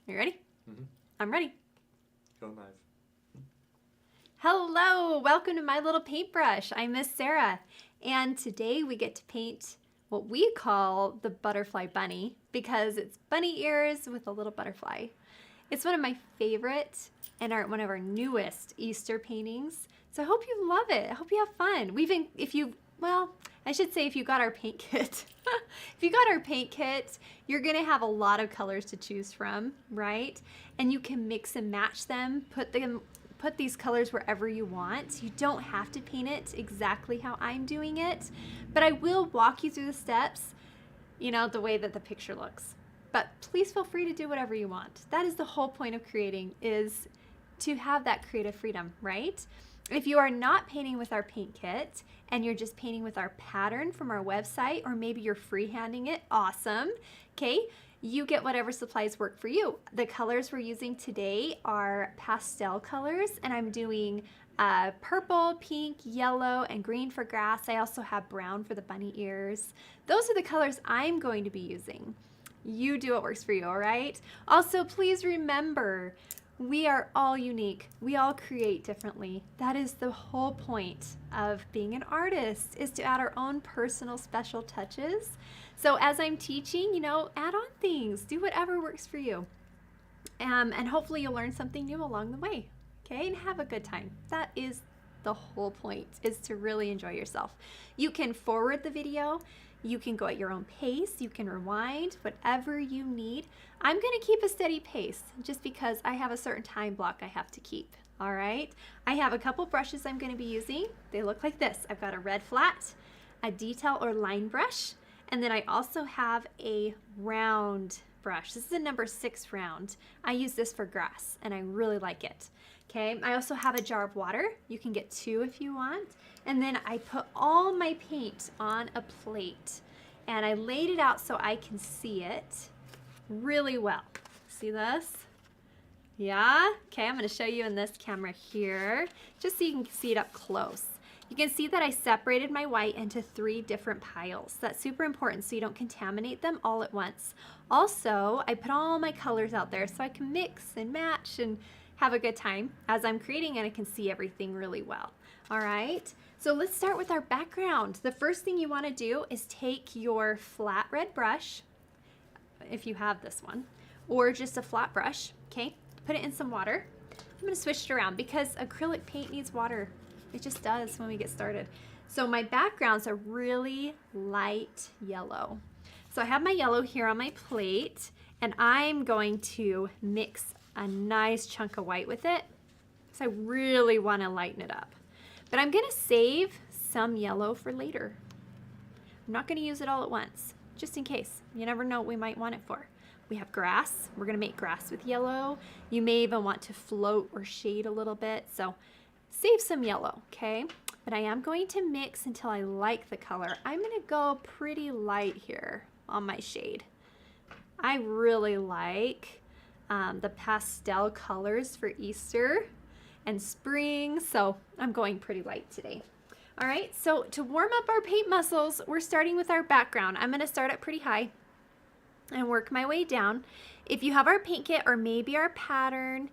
You ready? Mm-hmm. I'm ready. Go live. Hello, welcome to My Little Paintbrush. I'm Miss Sarah, and today we get to paint what we call the butterfly bunny because it's bunny ears with a little butterfly. It's one of my favorite and one of our newest Easter paintings. So I hope you love it. I hope you have fun. If you got our paint kit. If you got our paint kit, you're gonna have a lot of colors to choose from, right? And you can mix and match them, put these colors wherever you want. You don't have to paint it exactly how I'm doing it, but I will walk you through the steps, the way that the picture looks. But please feel free to do whatever you want. That is the whole point of creating, is to have that creative freedom, right? If you are not painting with our paint kit and you're just painting with our pattern from our website, or maybe you're freehanding it, awesome, okay? You get whatever supplies work for you. The colors we're using today are pastel colors, and I'm doing purple, pink, yellow, and green for grass. I also have brown for the bunny ears. Those are the colors I'm going to be using. You do what works for you, all right? Also, please remember, we are all unique. We all create differently. That is the whole point of being an artist, is to add our own personal special touches. So as I'm teaching, add on things, do whatever works for you. And hopefully you'll learn something new along the way, okay? And have a good time. That is the whole point, is to really enjoy yourself. You can forward the video. You can go at your own pace. You can rewind, whatever you need. I'm going to keep a steady pace just because I have a certain time block I have to keep. All right. I have a couple brushes I'm going to be using. They look like this. I've got a red flat, a detail or line brush, and then I also have a round brush. This is a number 6 round. I use this for grass and I really like it. Okay. I also have a jar of water. You can get 2 if you want. And then I put all my paint on a plate and I laid it out so I can see it really well. See this? Yeah? Okay, I'm going to show you in this camera here, just so you can see it up close. You can see that I separated my white into 3 different piles. That's super important so you don't contaminate them all at once. Also, I put all my colors out there so I can mix and match and have a good time as I'm creating, and I can see everything really well. All right, so let's start with our background. The first thing you want to do is take your flat red brush, if you have this one, or just a flat brush, okay? Put it in some water. I'm going to switch it around because acrylic paint needs water. It just does when we get started. So my background's a really light yellow. So I have my yellow here on my plate, and I'm going to mix a nice chunk of white with it because I really want to lighten it up. But I'm going to save some yellow for later. I'm not going to use it all at once, just in case. You never know what we might want it for. We have grass. We're going to make grass with yellow. You may even want to float or shade a little bit, so save some yellow, okay? But I am going to mix until I like the color. I'm going to go pretty light here on my shade. I really like the pastel colors for Easter and spring, so I'm going pretty light today. All right, so to warm up our paint muscles, we're starting with our background. I'm going to start up pretty high and work my way down. If you have our paint kit or maybe our pattern,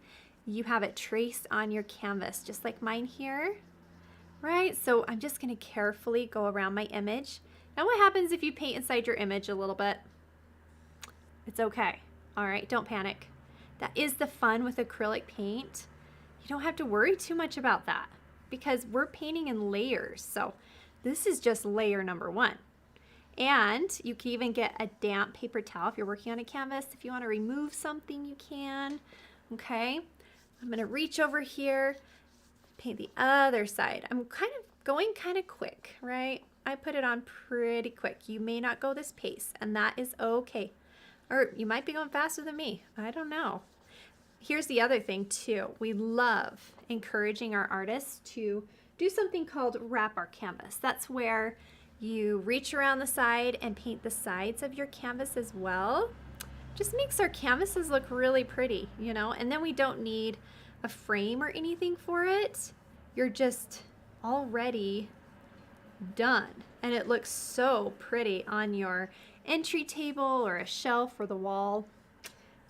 you have it traced on your canvas, just like mine here, right? So I'm just going to carefully go around my image. Now what happens if you paint inside your image a little bit? It's okay. All right, don't panic. That is the fun with acrylic paint. You don't have to worry too much about that because we're painting in layers. So this is just layer number 1. And you can even get a damp paper towel if you're working on a canvas. If you want to remove something, you can. Okay, I'm going to reach over here, paint the other side. I'm going kind of quick, right? I put it on pretty quick. You may not go this pace, and that is okay. Or you might be going faster than me. I don't know. Here's the other thing too. We love encouraging our artists to do something called wrap our canvas. That's where you reach around the side and paint the sides of your canvas as well. Just makes our canvases look really pretty, and then we don't need a frame or anything for it. You're just already done, and it looks so pretty on your entry table or a shelf or the wall.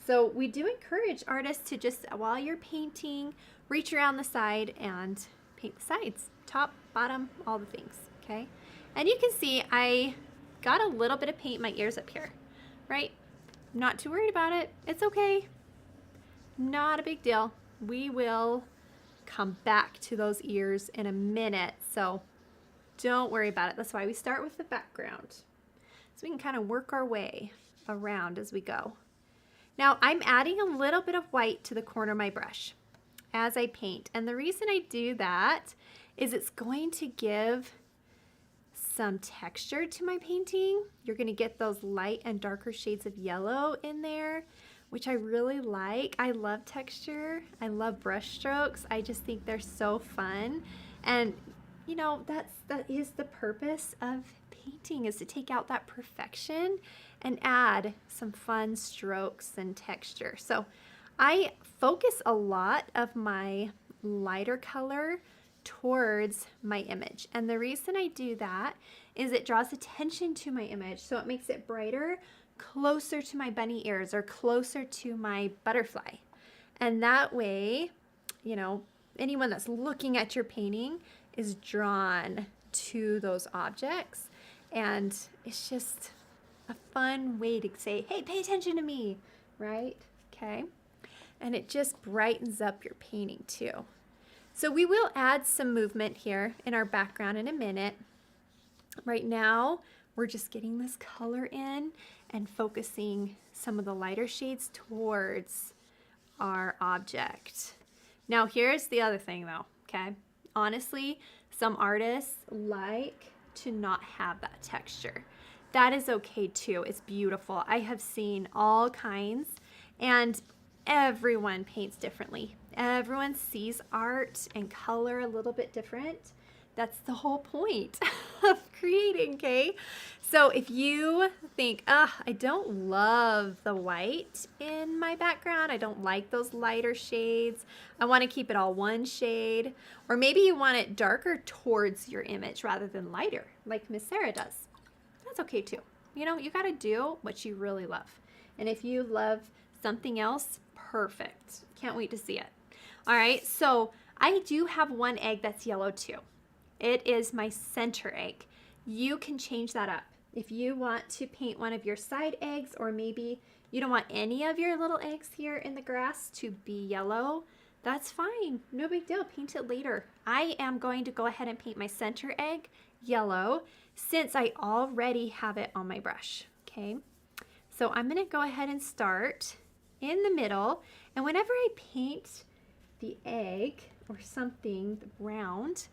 So we do encourage artists to just, while you're painting, reach around the side and paint the sides, top, bottom, all the things, okay? And you can see I got a little bit of paint in my ears up here, right? Not too worried about it. It's okay. Not a big deal. We will come back to those ears in a minute, so don't worry about it. That's why we start with the background, so we can kind of work our way around as we go. Now I'm adding a little bit of white to the corner of my brush as I paint, and the reason I do that is it's going to give some texture to my painting. You're going to get those light and darker shades of yellow in there, which I really like. I love texture. I love brush strokes. I just think they're so fun. And you know, that is the purpose of painting, is to take out that perfection and add some fun strokes and texture. So I focus a lot of my lighter color towards my image. And the reason I do that is it draws attention to my image. So it makes it brighter, closer to my bunny ears or closer to my butterfly. And that way, you know, anyone that's looking at your painting is drawn to those objects. And it's just a fun way to say, hey, pay attention to me, right? Okay. And it just brightens up your painting too. So we will add some movement here in our background in a minute. Right now, we're just getting this color in and focusing some of the lighter shades towards our object. Now here's the other thing though, okay? Honestly, some artists like to not have that texture. That is okay too. It's beautiful. I have seen all kinds, and everyone paints differently. Everyone sees art and color a little bit different. That's the whole point of creating, okay? So if you think, I don't love the white in my background, I don't like those lighter shades, I want to keep it all one shade, or maybe you want it darker towards your image rather than lighter, like Miss Sarah does. That's okay too. You know, you got to do what you really love. And if you love something else, perfect. Can't wait to see it. All right, so I do have one egg that's yellow too. It is my center egg. You can change that up. If you want to paint one of your side eggs, or maybe you don't want any of your little eggs here in the grass to be yellow, that's fine. No big deal. Paint it later. I am going to go ahead and paint my center egg yellow since I already have it on my brush. Okay, so I'm going to go ahead and start in the middle, and whenever I paint the egg or something round,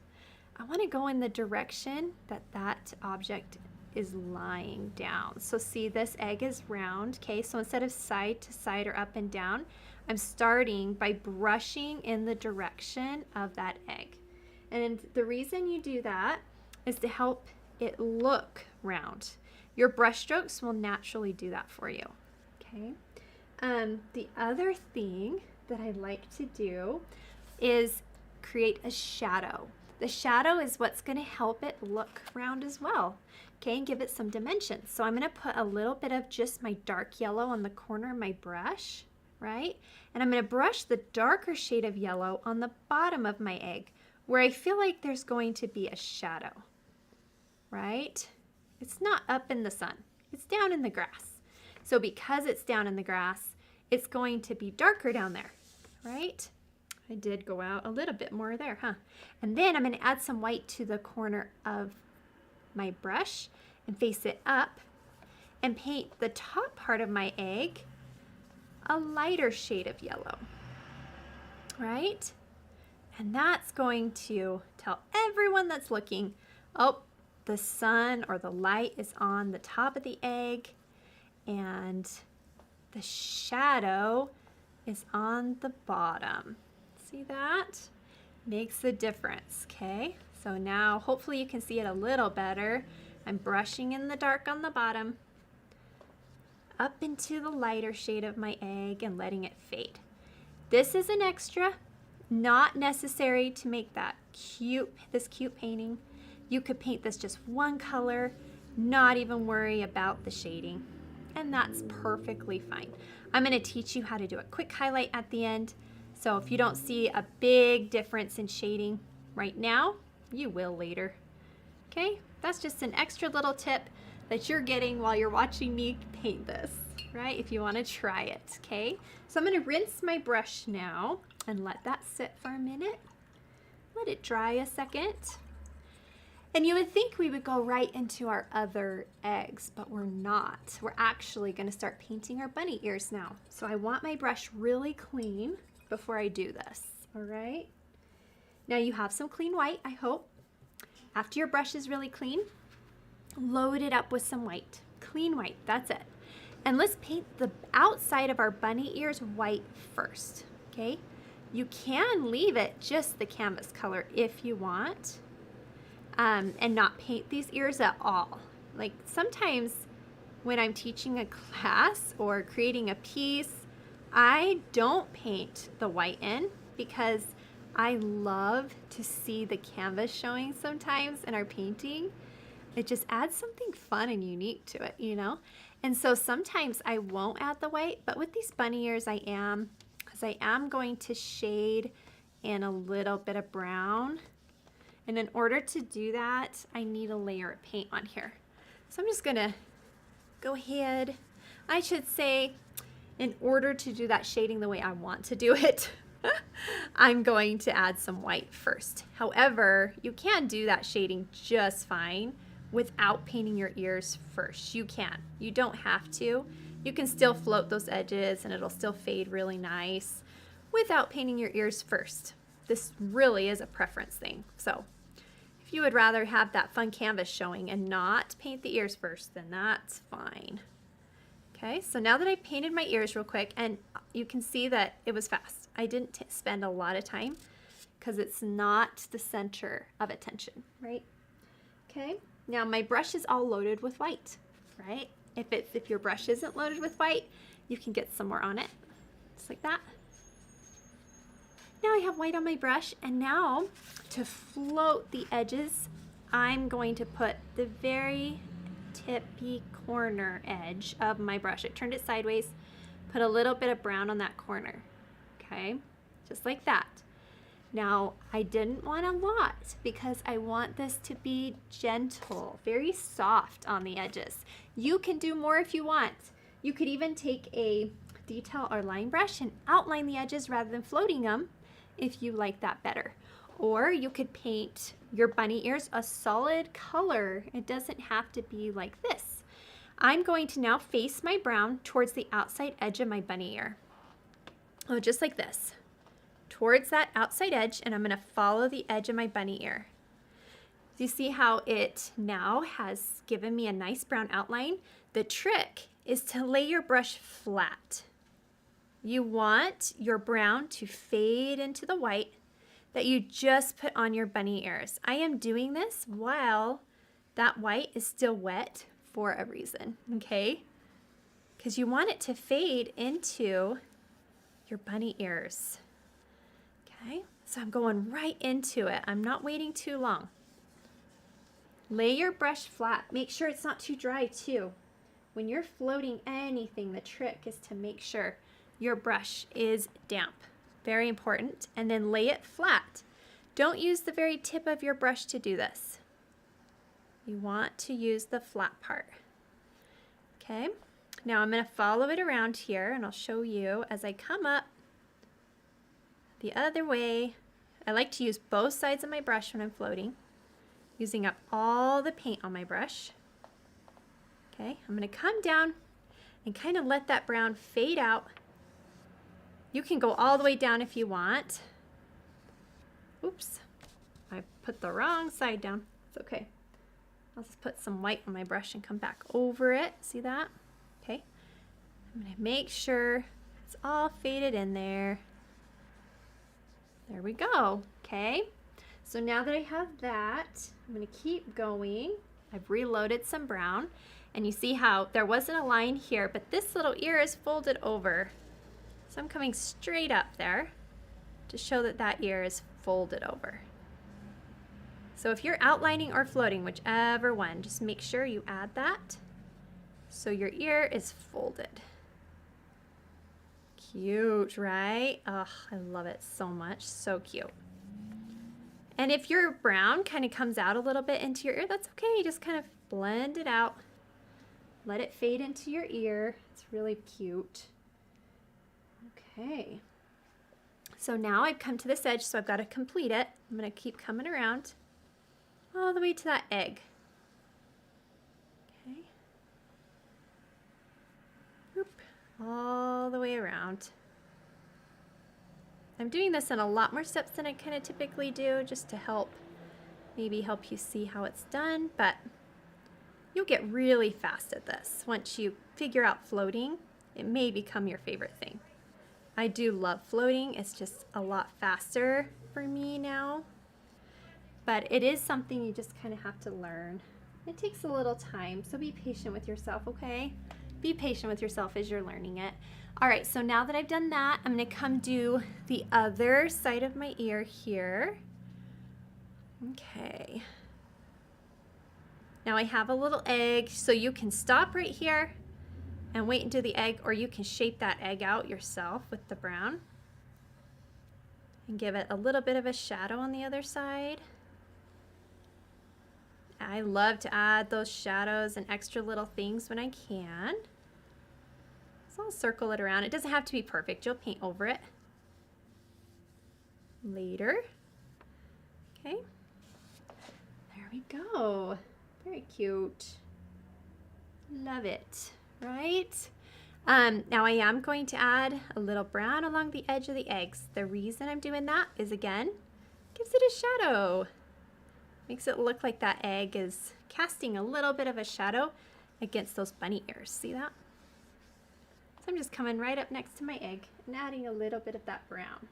I want to go in the direction that that object is lying down. So see, this egg is round, okay? So instead of side to side or up and down, I'm starting by brushing in the direction of that egg. And the reason you do that is to help it look round. Your brush strokes will naturally do that for you, okay? The other thing that I like to do is create a shadow. The shadow is what's going to help it look round as well, okay, and give it some dimensions. So I'm going to put a little bit of just my dark yellow on the corner of my brush, right? And I'm going to brush the darker shade of yellow on the bottom of my egg where I feel like there's going to be a shadow, right? It's not up in the sun. It's down in the grass. So because it's down in the grass, it's going to be darker down there, right? I did go out a little bit more there, huh? And then I'm going to add some white to the corner of my brush and face it up and paint the top part of my egg a lighter shade of yellow, right? And that's going to tell everyone that's looking, oh, the sun or the light is on the top of the egg and the shadow is on the bottom. See that? Makes the difference, okay? So now hopefully you can see it a little better. I'm brushing in the dark on the bottom up into the lighter shade of my egg and letting it fade. This is an extra, not necessary to make that this cute painting. You could paint this just one color, not even worry about the shading, and that's perfectly fine. I'm going to teach you how to do a quick highlight at the end. So if you don't see a big difference in shading right now, you will later. Okay, that's just an extra little tip that you're getting while you're watching me paint this, right? If you want to try it, okay? So I'm going to rinse my brush now and let that sit for a minute. Let it dry a second. And you would think we would go right into our other eggs, but we're not. We're actually going to start painting our bunny ears now. So I want my brush really clean before I do this, all right? Now you have some clean white, I hope. After your brush is really clean, load it up with some white. Clean white, that's it. And let's paint the outside of our bunny ears white first, okay? You can leave it just the canvas color if you want, and not paint these ears at all. Like sometimes when I'm teaching a class or creating a piece, I don't paint the white in because I love to see the canvas showing sometimes in our painting. It just adds something fun and unique to it, you know? And so sometimes I won't add the white, but with these bunny ears I am, because I am going to shade in a little bit of brown. And in order to do that, I need a layer of paint on here. So I'm just gonna go ahead. I should say, in order to do that shading the way I want to do it, I'm going to add some white first. However, you can do that shading just fine without painting your ears first. You can. You don't have to. You can still float those edges and it'll still fade really nice without painting your ears first. This really is a preference thing. So if you would rather have that fun canvas showing and not paint the ears first, then that's fine. Okay, so now that I painted my ears real quick, and you can see that it was fast. I didn't spend a lot of time because it's not the center of attention, right? Okay, now my brush is all loaded with white, right? If your brush isn't loaded with white, you can get some more on it, just like that. Now I have white on my brush, and now to float the edges, I'm going to put the very tippy corner edge of my brush. I turned it sideways, put a little bit of brown on that corner, okay? Just like that. Now, I didn't want a lot because I want this to be gentle, very soft on the edges. You can do more if you want. You could even take a detail or line brush and outline the edges rather than floating them if you like that better. Or you could paint your bunny ears a solid color. It doesn't have to be like this. I'm going to now face my brown towards the outside edge of my bunny ear. Oh, just like this. Towards that outside edge, and I'm going to follow the edge of my bunny ear. Do you see how it now has given me a nice brown outline? The trick is to lay your brush flat. You want your brown to fade into the white that you just put on your bunny ears. I am doing this while that white is still wet for a reason, okay? Because you want it to fade into your bunny ears. Okay, so I'm going right into it. I'm not waiting too long. Lay your brush flat. Make sure it's not too dry too. When you're floating anything, the trick is to make sure your brush is damp. Very important. And then lay it flat. Don't use the very tip of your brush to do this. You want to use the flat part. Okay, now I'm going to follow it around here and I'll show you as I come up the other way. I like to use both sides of my brush when I'm floating, using up all the paint on my brush. Okay, I'm going to come down and kind of let that brown fade out. You can go all the way down if you want. Oops, I put the wrong side down. It's okay. I'll just put some white on my brush and come back over it. See that? Okay. I'm going to make sure it's all faded in there. There we go. Okay. So now that I have that, I'm going to keep going. I've reloaded some brown. And you see how there wasn't a line here, but this little ear is folded over. So I'm coming straight up there to show that that ear is folded over. So if you're outlining or floating, whichever one, just make sure you add that so your ear is folded. cute, right? Oh, I love it so much. So cute. And if your brown kind of comes out a little bit into your ear, that's okay. Just kind of blend it out. Let it fade into your ear. It's really cute. Okay. So now I've come to this edge, so I've got to complete it. I'm going to keep coming around all the way to that egg. Okay. Whoop. All the way around. I'm doing this in a lot more steps than I kind of typically do, just to maybe help you see how it's done, but you'll get really fast at this. Once you figure out floating, it may become your favorite thing. I do love floating. It's just a lot faster for me now, but it is something you just kind of have to learn. It takes a little time, so be patient with yourself, okay? Be patient with yourself as you're learning it. All right, so now that I've done that, I'm gonna come do the other side of my ear here. Okay. Now I have a little egg, so you can stop right here and wait until the egg, or you can shape that egg out yourself with the brown and give it a little bit of a shadow on the other side. I love to add those shadows and extra little things when I can. So I'll circle it around. It doesn't have to be perfect. You'll paint over it later. Okay. There we go. Very cute. Love it, right? Now I am going to add a little brown along the edge of the eggs. The reason I'm doing that is, again, gives it a shadow. Makes it look like that egg is casting a little bit of a shadow against those bunny ears. See that? So I'm just coming right up next to my egg and adding a little bit of that brown.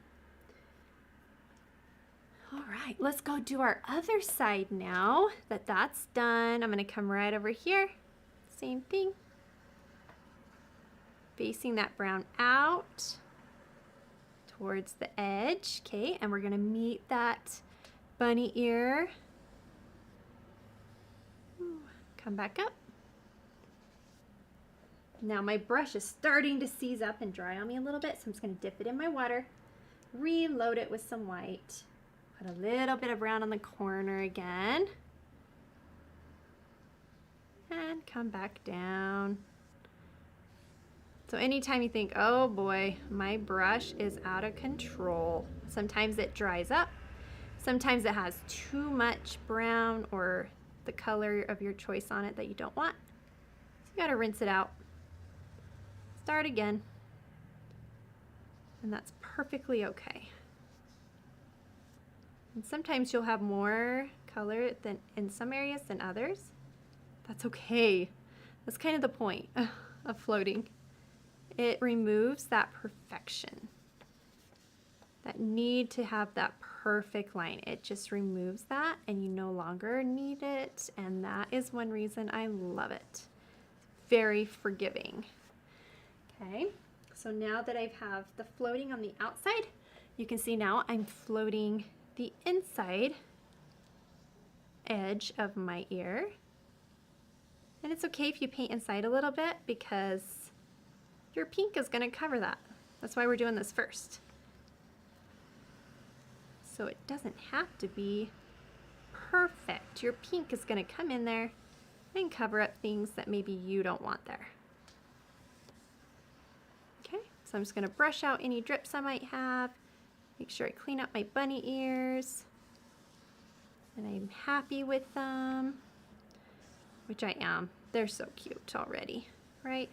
All right, let's go do our other side now that that's done. I'm gonna come right over here. Same thing. Facing that brown out towards the edge. Okay, and we're gonna meet that bunny ear. Ooh, come back up. Now my brush is starting to seize up and dry on me a little bit, so I'm just gonna dip it in my water, reload it with some white. Put a little bit of brown on the corner again. And come back down. So anytime you think, oh boy, my brush is out of control, sometimes it dries up. Sometimes it has too much brown or the color of your choice on it that you don't want. So you gotta rinse it out. Start again. And that's perfectly okay. And sometimes you'll have more color than in some areas than others. That's okay. That's kind of the point of floating. It removes that perfection, that need to have that perfect line. It just removes that and you no longer need it. And that is one reason I love it. Very forgiving. Okay, so now that I have the floating on the outside, you can see now I'm floating the inside edge of my ear. And it's okay if you paint inside a little bit because your pink is going to cover that. That's why we're doing this first. So it doesn't have to be perfect. Your pink is going to come in there and cover up things that maybe you don't want there. Okay, so I'm just going to brush out any drips I might have. Make sure I clean up my bunny ears. And I'm happy with them, which I am. They're so cute already, right?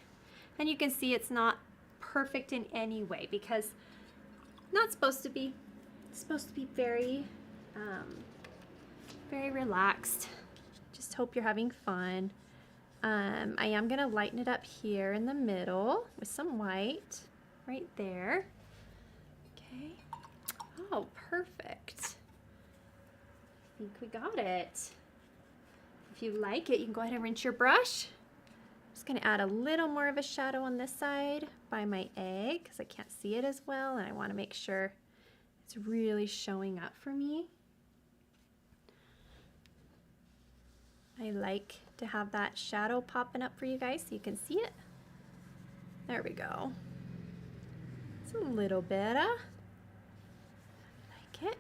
And you can see it's not perfect in any way because not supposed to be. It's supposed to be very, very relaxed. Just hope you're having fun. I am gonna lighten it up here in the middle with some white right there. Okay. Oh, perfect. I think we got it. If you like it, you can go ahead and rinse your brush. I'm just gonna add a little more of a shadow on this side by my egg because I can't see it as well and I wanna make sure it's really showing up for me. I like to have that shadow popping up for you guys so you can see it. There we go. It's a little better. Like it.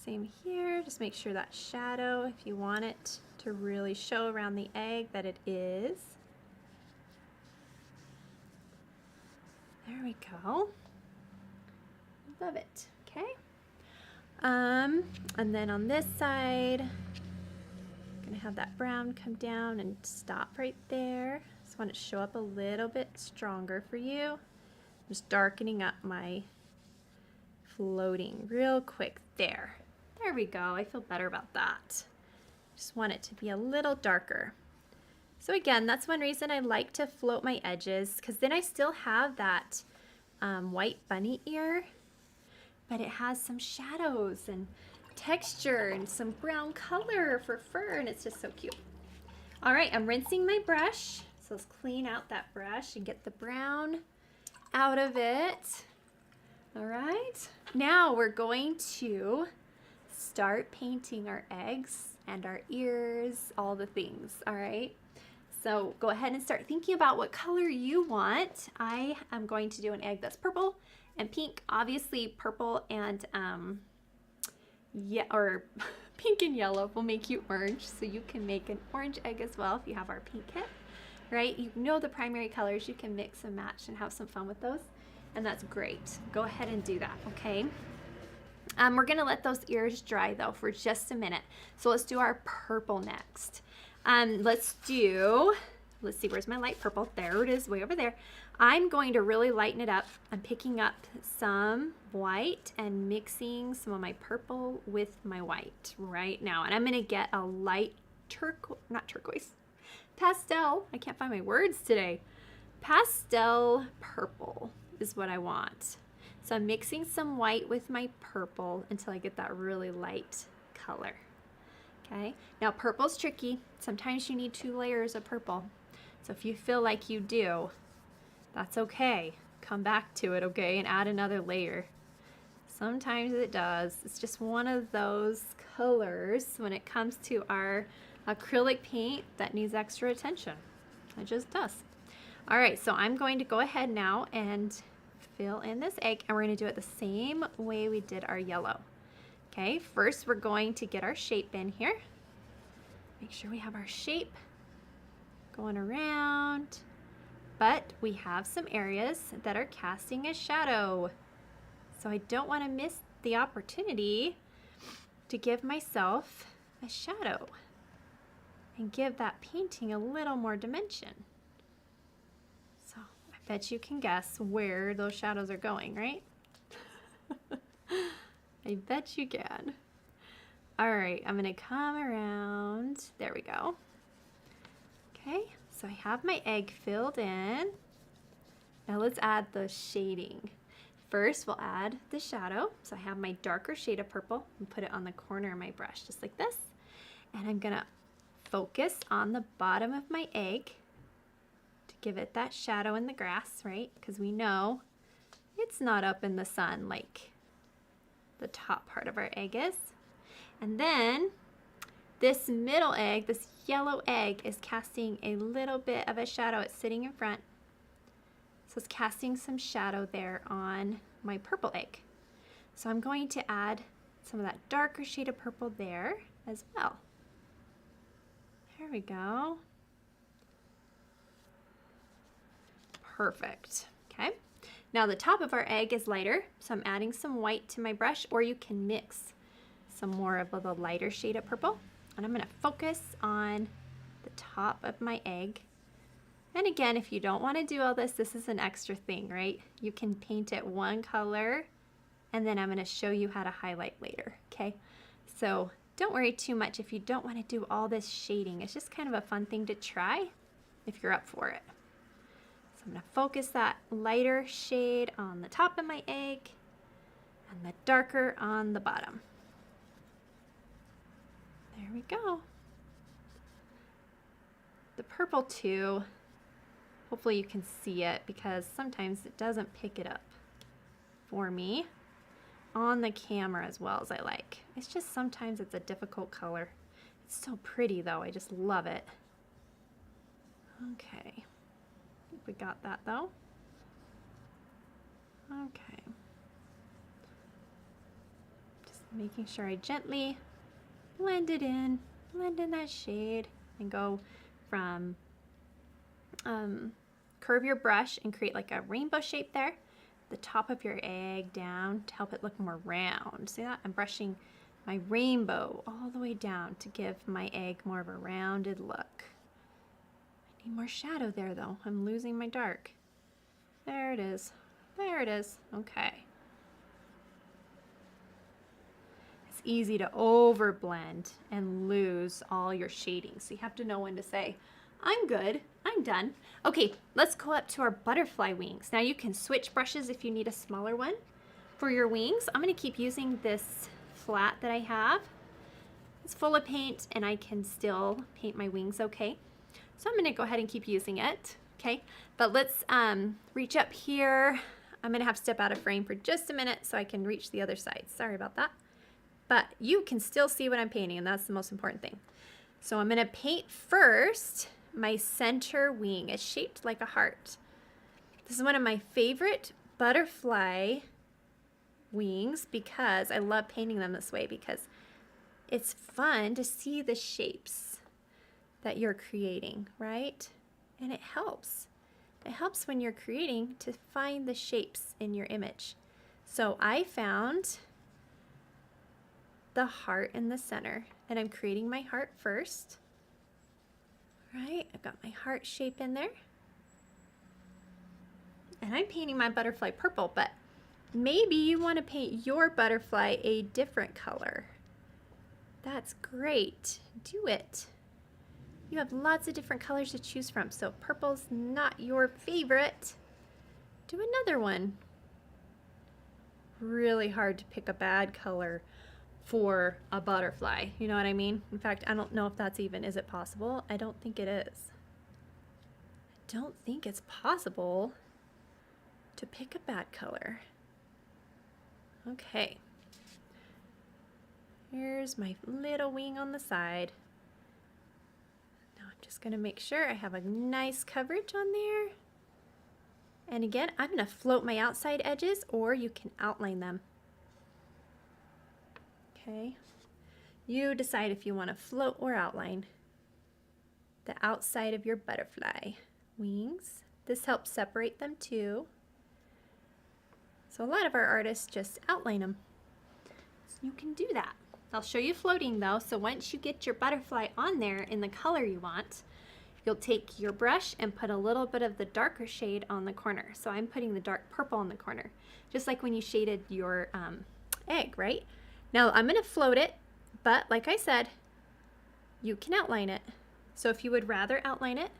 Same here, just make sure that shadow, if you want it to really show around the egg, that it is. There we go. Love it. Okay. And then on this side, I'm gonna have that brown come down and stop right there. Just want it to show up a little bit stronger for you. Just darkening up my floating real quick there. There we go. I feel better about that. Just want it to be a little darker. So again, that's one reason I like to float my edges, because then I still have that white bunny ear, but it has some shadows and texture and some brown color for fur, and it's just so cute. All right, I'm rinsing my brush. So let's clean out that brush and get the brown out of it. All right, now we're going to start painting our eggs and our ears, all the things, all right? So go ahead and start thinking about what color you want. I am going to do an egg that's purple and pink. Obviously purple and pink and yellow will make you orange, so you can make an orange egg as well if you have our pink kit, right? You know the primary colors, you can mix and match and have some fun with those, and that's great. Go ahead and do that, okay? We're gonna let those ears dry though for just a minute. So let's do our purple next. Let's see, where's my light purple? There it is, way over there. I'm going to really lighten it up. I'm picking up some white and mixing some of my purple with my white right now. And I'm gonna get a light pastel. I can't find my words today. Pastel purple is what I want. So I'm mixing some white with my purple until I get that really light color. Okay, now purple's tricky. Sometimes you need 2 layers of purple. So if you feel like you do, that's okay. Come back to it, okay, and add another layer. Sometimes it does. It's just one of those colors when it comes to our acrylic paint that needs extra attention. It just does. All right, so I'm going to go ahead now and fill in this egg, and we're going to do it the same way we did our yellow. Okay, first we're going to get our shape in here. Make sure we have our shape going around, but we have some areas that are casting a shadow. So I don't want to miss the opportunity to give myself a shadow and give that painting a little more dimension. So I bet you can guess where those shadows are going, right? I bet you can. All right, I'm gonna come around. There we go. Okay, so I have my egg filled in. Now let's add the shading. First, we'll add the shadow. So I have my darker shade of purple and put it on the corner of my brush, just like this. And I'm gonna focus on the bottom of my egg to give it that shadow in the grass, right? Because we know it's not up in the sun like the top part of our egg is. And then this middle egg, this yellow egg, is casting a little bit of a shadow. It's sitting in front. So it's casting some shadow there on my purple egg. So I'm going to add some of that darker shade of purple there as well. There we go. Perfect. Okay. Now the top of our egg is lighter, so I'm adding some white to my brush, or you can mix some more of the lighter shade of purple. And I'm going to focus on the top of my egg. And again, if you don't want to do all this, this is an extra thing, right? You can paint it one color, and then I'm going to show you how to highlight later, okay? So don't worry too much if you don't want to do all this shading. It's just kind of a fun thing to try if you're up for it. So I'm going to focus that lighter shade on the top of my egg and the darker on the bottom. There we go. The purple too, hopefully you can see it because sometimes it doesn't pick it up for me on the camera as well as I like. It's just sometimes it's a difficult color. It's so pretty though, I just love it. Okay. We got that though. Okay. Just making sure I gently blend it in, blend in that shade, and go from curve your brush and create like a rainbow shape there. The top of your egg down to help it look more round. See that? I'm brushing my rainbow all the way down to give my egg more of a rounded look. I need more shadow there though. I'm losing my dark. There it is. There it is. Okay. It's easy to overblend and lose all your shading. So you have to know when to say, I'm good, I'm done. Okay, let's go up to our butterfly wings. Now you can switch brushes if you need a smaller one. For your wings, I'm gonna keep using this flat that I have. It's full of paint and I can still paint my wings okay. So I'm gonna go ahead and keep using it, okay? But let's reach up here. I'm gonna have to step out of frame for just a minute so I can reach the other side. Sorry about that. But you can still see what I'm painting and that's the most important thing. So I'm gonna paint first my center wing. It's shaped like a heart. This is one of my favorite butterfly wings because I love painting them this way because it's fun to see the shapes that you're creating, right? And it helps. It helps when you're creating to find the shapes in your image. So I found the heart in the center and I'm creating my heart first. Right, I've got my heart shape in there. And I'm painting my butterfly purple, but maybe you want to paint your butterfly a different color. That's great. Do it. You have lots of different colors to choose from, so purple's not your favorite. Do another one. Really hard to pick a bad color for a butterfly, you know what I mean? In fact, I don't know if that's even, is it possible? I don't think it is. I don't think it's possible to pick a bad color. Okay. Here's my little wing on the side. Now I'm just gonna make sure I have a nice coverage on there. And again, I'm gonna float my outside edges or you can outline them. Okay, you decide if you want to float or outline the outside of your butterfly wings. This helps separate them too. So a lot of our artists just outline them. So you can do that. I'll show you floating though. So once you get your butterfly on there in the color you want, you'll take your brush and put a little bit of the darker shade on the corner. So I'm putting the dark purple on the corner, just like when you shaded your egg, right? Now I'm gonna float it, but like I said, you can outline it. So if you would rather outline it,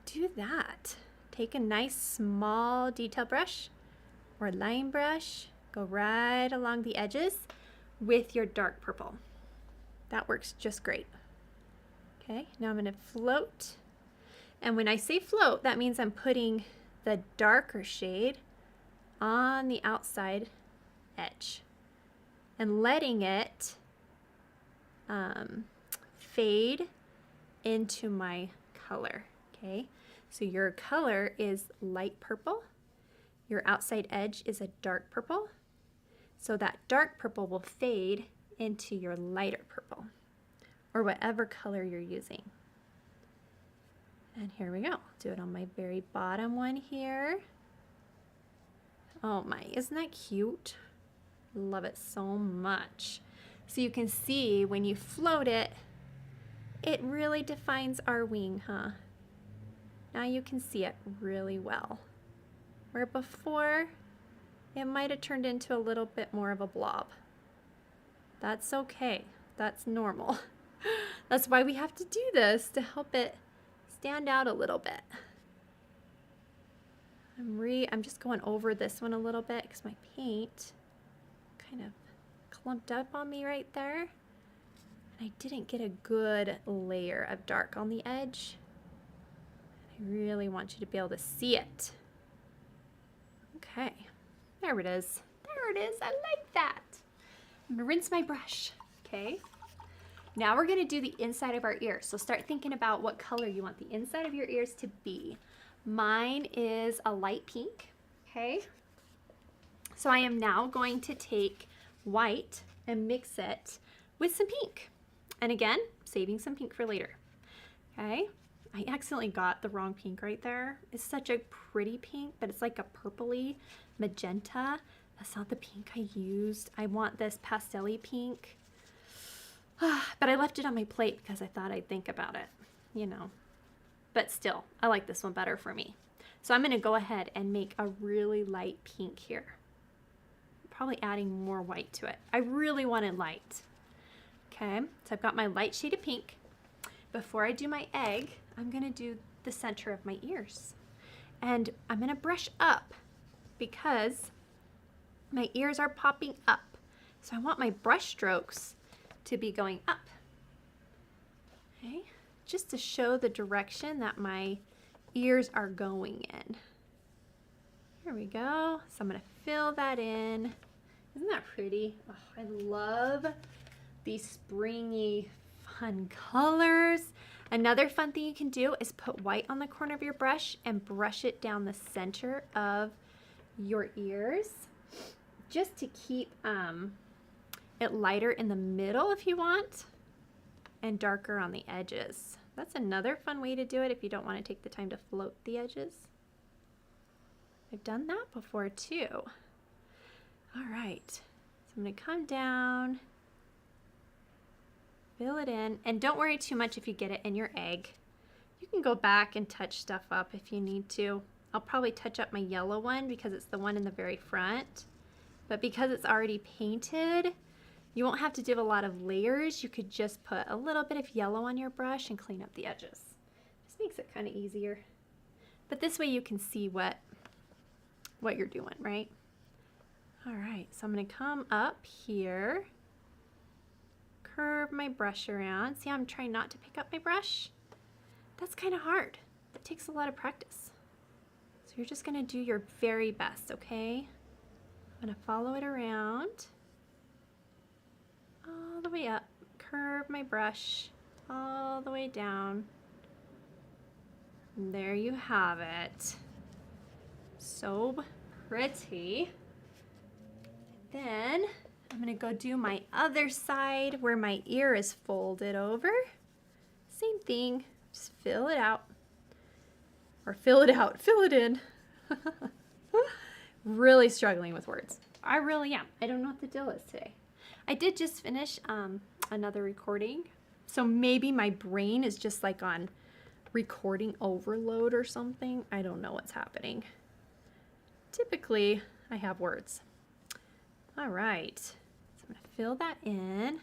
do that. Take a nice small detail brush or line brush, go right along the edges with your dark purple. That works just great. Okay, now I'm gonna float. And when I say float, that means I'm putting the darker shade on the outside edge and letting it fade into my color, okay? So your color is light purple, your outside edge is a dark purple, so that dark purple will fade into your lighter purple, or whatever color you're using. And here we go, do it on my very bottom one here. Oh my, isn't that cute? Love it so much. So you can see when you float it, it really defines our wing, huh? Now you can see it really well. Where before, it might have turned into a little bit more of a blob. That's okay, that's normal. That's why we have to do this, to help it stand out a little bit. I'm just going over this one a little bit because my paint kind of clumped up on me right there. And I didn't get a good layer of dark on the edge. I really want you to be able to see it. Okay, there it is. There it is, I like that. I'm gonna rinse my brush, okay? Now we're gonna do the inside of our ear. So start thinking about what color you want the inside of your ears to be. Mine is a light pink, okay? So I am now going to take white and mix it with some pink. And again, saving some pink for later. Okay, I accidentally got the wrong pink right there. It's such a pretty pink, but it's like a purpley magenta. That's not the pink I used. I want this pastel-y pink. But I left it on my plate because I thought I'd think about it, you know. But still, I like this one better for me. So I'm going to go ahead and make a really light pink here. Probably adding more white to it. I really want it light. Okay, so I've got my light shade of pink. Before I do my egg, I'm going to do the center of my ears. And I'm going to brush up because my ears are popping up. So I want my brush strokes to be going up. Okay, just to show the direction that my ears are going in. Here we go. So I'm going to fill that in. Isn't that pretty? Oh, I love these springy, fun colors. Another fun thing you can do is put white on the corner of your brush and brush it down the center of your ears just to keep it lighter in the middle if you want and darker on the edges. That's another fun way to do it if you don't want to take the time to float the edges. I've done that before too. All right, so I'm going to come down, fill it in, and don't worry too much if you get it in your egg. You can go back and touch stuff up if you need to. I'll probably touch up my yellow one because it's the one in the very front, but because it's already painted, you won't have to do a lot of layers. You could just put a little bit of yellow on your brush and clean up the edges. Just makes it kind of easier. But this way you can see what you're doing, right? All right, so I'm going to come up here, curve my brush around. See how I'm trying not to pick up my brush? That's kind of hard. That takes a lot of practice. So you're just going to do your very best, okay? I'm going to follow it around all the way up, curve my brush all the way down. And there you have it. So pretty. Then I'm going to go do my other side where my ear is folded over. Same thing, just fill it out. Or fill it out, fill it in. Really struggling with words. I really am. I don't know what the deal is today. I did just finish another recording, so maybe my brain is just like on recording overload or something. I don't know what's happening. Typically, I have words. All right, so I'm going to fill that in.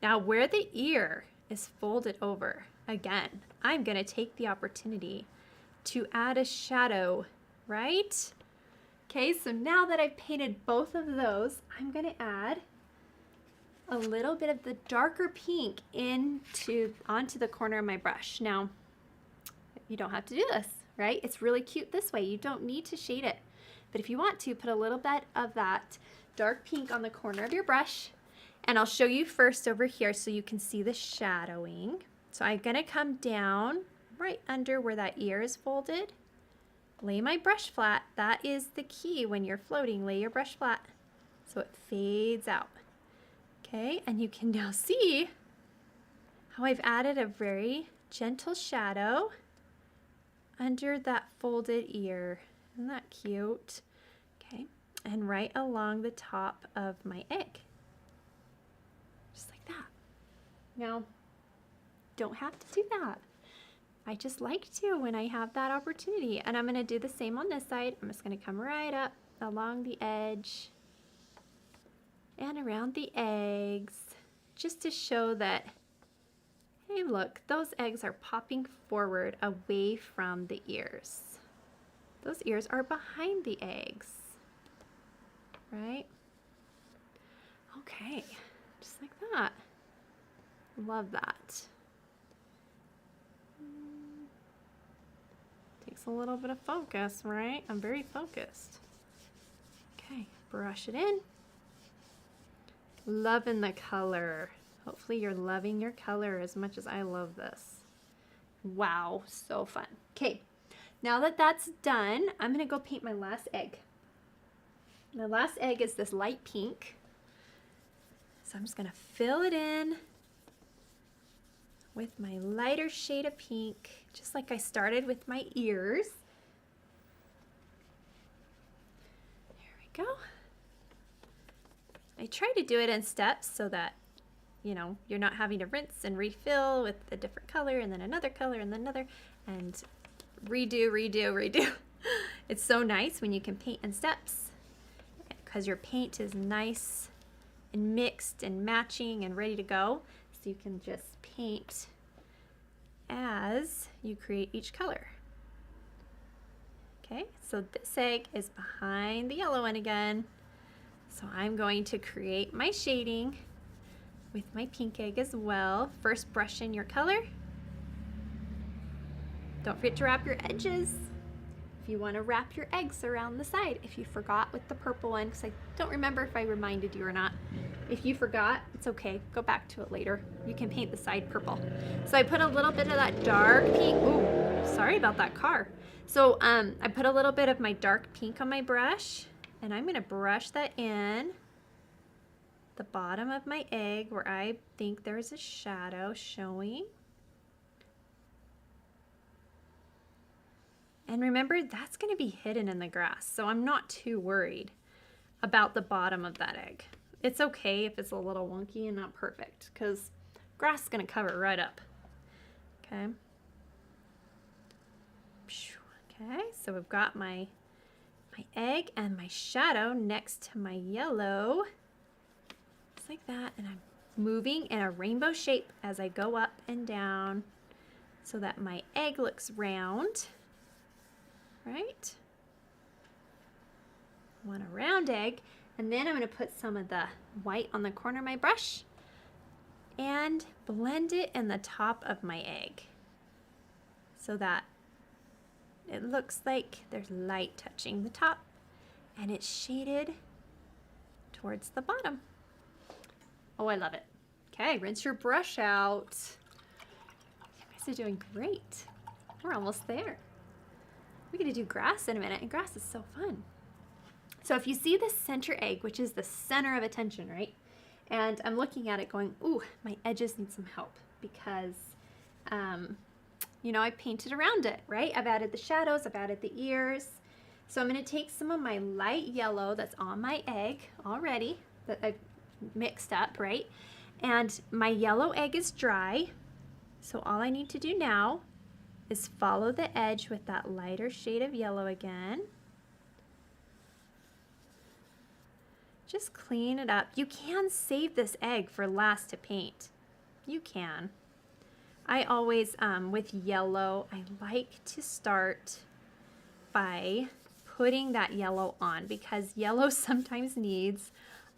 Now, where the ear is folded over, again, I'm going to take the opportunity to add a shadow, right? Okay, so now that I've painted both of those, I'm going to add a little bit of the darker pink onto the corner of my brush. Now, you don't have to do this, right? It's really cute this way. You don't need to shade it. But if you want to, put a little bit of that dark pink on the corner of your brush. And I'll show you first over here so you can see the shadowing. So I'm going to come down right under where that ear is folded. Lay my brush flat. That is the key when you're floating. Lay your brush flat so it fades out. Okay, and you can now see how I've added a very gentle shadow under that folded ear. Isn't that cute? Okay, and right along the top of my egg. Just like that. Now, don't have to do that. I just like to when I have that opportunity. And I'm going to do the same on this side. I'm just going to come right up along the edge and around the eggs, just to show that, hey, look, those eggs are popping forward away from the ears. Those ears are behind the eggs, right? Okay, just like that. Love that. Takes a little bit of focus, right? I'm very focused. Okay, brush it in. Loving the color. Hopefully you're loving your color as much as I love this. Wow, so fun. Okay, now that that's done, I'm gonna go paint my last egg. The last egg is this light pink. So I'm just gonna fill it in with my lighter shade of pink, just like I started with my ears. There we go. I try to do it in steps so that, you know, you're not having to rinse and refill with a different color and then another color and then another and redo, redo, redo. It's so nice when you can paint in steps because your paint is nice and mixed and matching and ready to go. So you can just paint as you create each color. Okay, so this egg is behind the yellow one again. So I'm going to create my shading with my pink egg as well. First, brush in your color. Don't forget to wrap your edges. If you want to wrap your eggs around the side, if you forgot with the purple one, because I don't remember if I reminded you or not. If you forgot, it's okay. Go back to it later. You can paint the side purple. So I put a little bit of that dark pink. Ooh, sorry about that car. So I put a little bit of my dark pink on my brush, and I'm going to brush that in the bottom of my egg where I think there's a shadow showing. And remember, that's going to be hidden in the grass, so I'm not too worried about the bottom of that egg. It's okay if it's a little wonky and not perfect, because grass is going to cover it right up. Okay. Okay, so we've got my egg and my shadow next to my yellow. Just like that, and I'm moving in a rainbow shape as I go up and down so that my egg looks round. Right? I want a round egg, and then I'm going to put some of the white on the corner of my brush and blend it in the top of my egg so that it looks like there's light touching the top and it's shaded towards the bottom. Oh, I love it. Okay, rinse your brush out. You guys are doing great. We're almost there. We're gonna do grass in a minute, and grass is so fun. So if you see the center egg, which is the center of attention, right? And I'm looking at it going, ooh, my edges need some help because, you know, I painted around it, right? I've added the shadows, I've added the ears. So I'm gonna take some of my light yellow that's on my egg already, that I've mixed up, right? And my yellow egg is dry. So all I need to do now is follow the edge with that lighter shade of yellow again. Just clean it up. You can save this egg for last to paint. You can. I always, with yellow, I like to start by putting that yellow on because yellow sometimes needs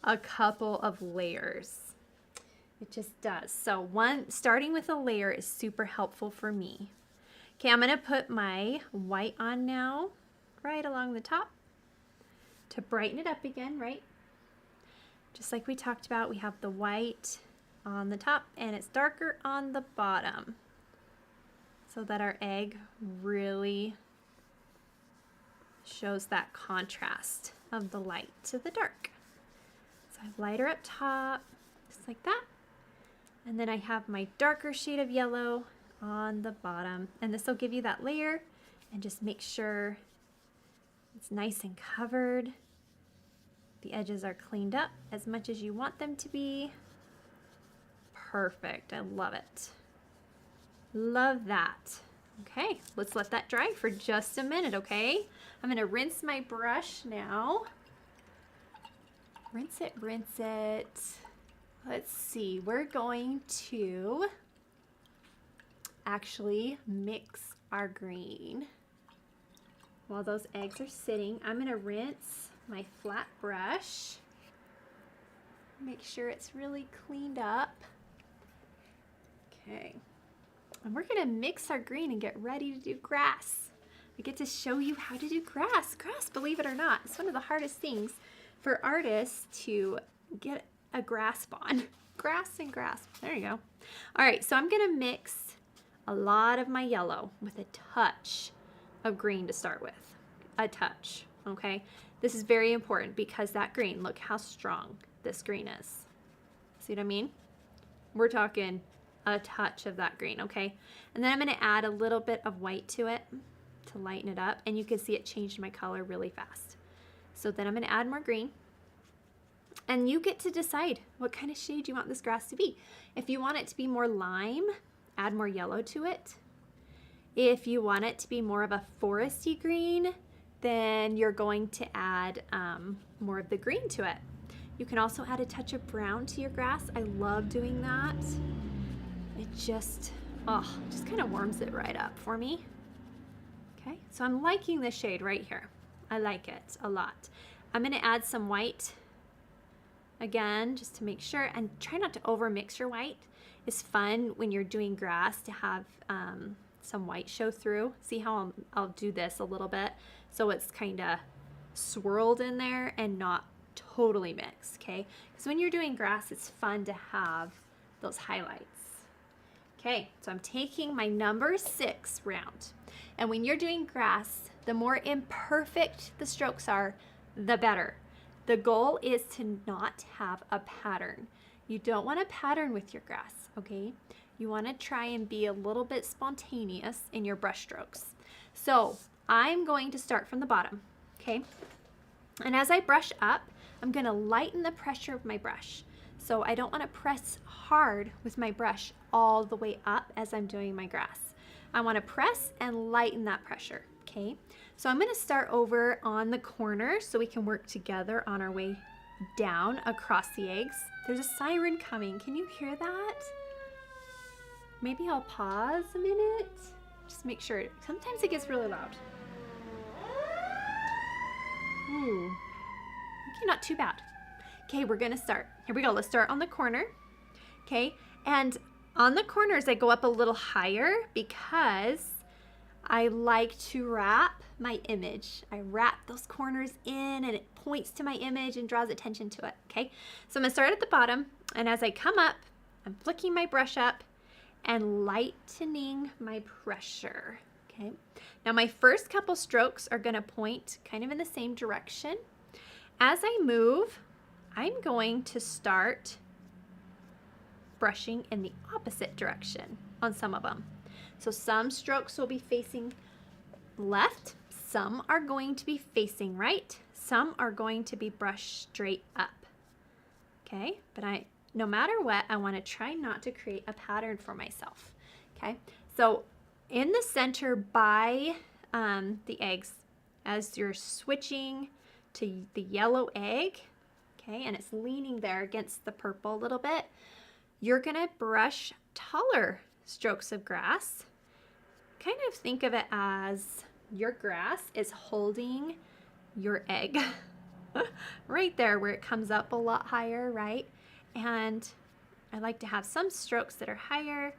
a couple of layers. It just does. So starting with a layer is super helpful for me. Okay, I'm gonna put my white on now, right along the top to brighten it up again, right? Just like we talked about, we have the white on the top and it's darker on the bottom so that our egg really shows that contrast of the light to the dark. So I have lighter up top, just like that. And then I have my darker shade of yellow on the bottom, and this will give you that layer and just make sure it's nice and covered. The edges are cleaned up as much as you want them to be. Perfect. I love it. Love that. Okay, let's let that dry for just a minute, okay? I'm going to rinse my brush now. Rinse it, rinse it. Let's see, we're going to actually mix our green. While those eggs are sitting, I'm going to rinse my flat brush. Make sure it's really cleaned up. Okay. And we're going to mix our green and get ready to do grass. I get to show you how to do grass. Grass, believe it or not, is one of the hardest things for artists to get a grasp on. Grass and grasp. There you go. All right, so I'm going to mix a lot of my yellow with a touch of green to start with. A touch, okay? This is very important because that green, look how strong this green is. See what I mean? We're talking a touch of that green, okay? And then I'm gonna add a little bit of white to it to lighten it up, and you can see it changed my color really fast. So then I'm gonna add more green, and you get to decide what kind of shade you want this grass to be. If you want it to be more lime, add more yellow to it. If you want it to be more of a foresty green, then you're going to add more of the green to it. You can also add a touch of brown to your grass. I love doing that. It just kind of warms it right up for me. Okay, so I'm liking this shade right here. I like it a lot. I'm gonna add some white again, just to make sure, and try not to over mix your white. It's fun when you're doing grass to have some white show through. See how I'll do this a little bit so it's kind of swirled in there and not totally mixed, okay? Because when you're doing grass, it's fun to have those highlights. Okay, so I'm taking my number 6 round. And when you're doing grass, the more imperfect the strokes are, the better. The goal is to not have a pattern. You don't want a pattern with your grass, okay? You want to try and be a little bit spontaneous in your brush strokes. So I'm going to start from the bottom, okay? And as I brush up, I'm going to lighten the pressure of my brush. So I don't want to press hard with my brush all the way up as I'm doing my grass. I want to press and lighten that pressure, okay? So I'm going to start over on the corner so we can work together on our way down across the eggs. There's a siren coming. Can you hear that? Maybe I'll pause a minute. Just make sure. Sometimes it gets really loud. Ooh. Okay, not too bad. Okay, we're gonna start. Here we go. Let's start on the corner. Okay, and on the corners I go up a little higher because I like to wrap my image. I wrap those corners in and it points to my image and draws attention to it, okay? So I'm gonna start at the bottom, and as I come up, I'm flicking my brush up and lightening my pressure, okay? Now my first couple strokes are gonna point kind of in the same direction. As I move, I'm going to start brushing in the opposite direction on some of them. So some strokes will be facing left, some are going to be facing right, some are going to be brushed straight up. Okay, but no matter what, I want to try not to create a pattern for myself. Okay, so in the center by the eggs, as you're switching to the yellow egg, okay, and it's leaning there against the purple a little bit, you're gonna brush taller strokes of grass. Kind of think of it as your grass is holding your egg right there where it comes up a lot higher, right? And I like to have some strokes that are higher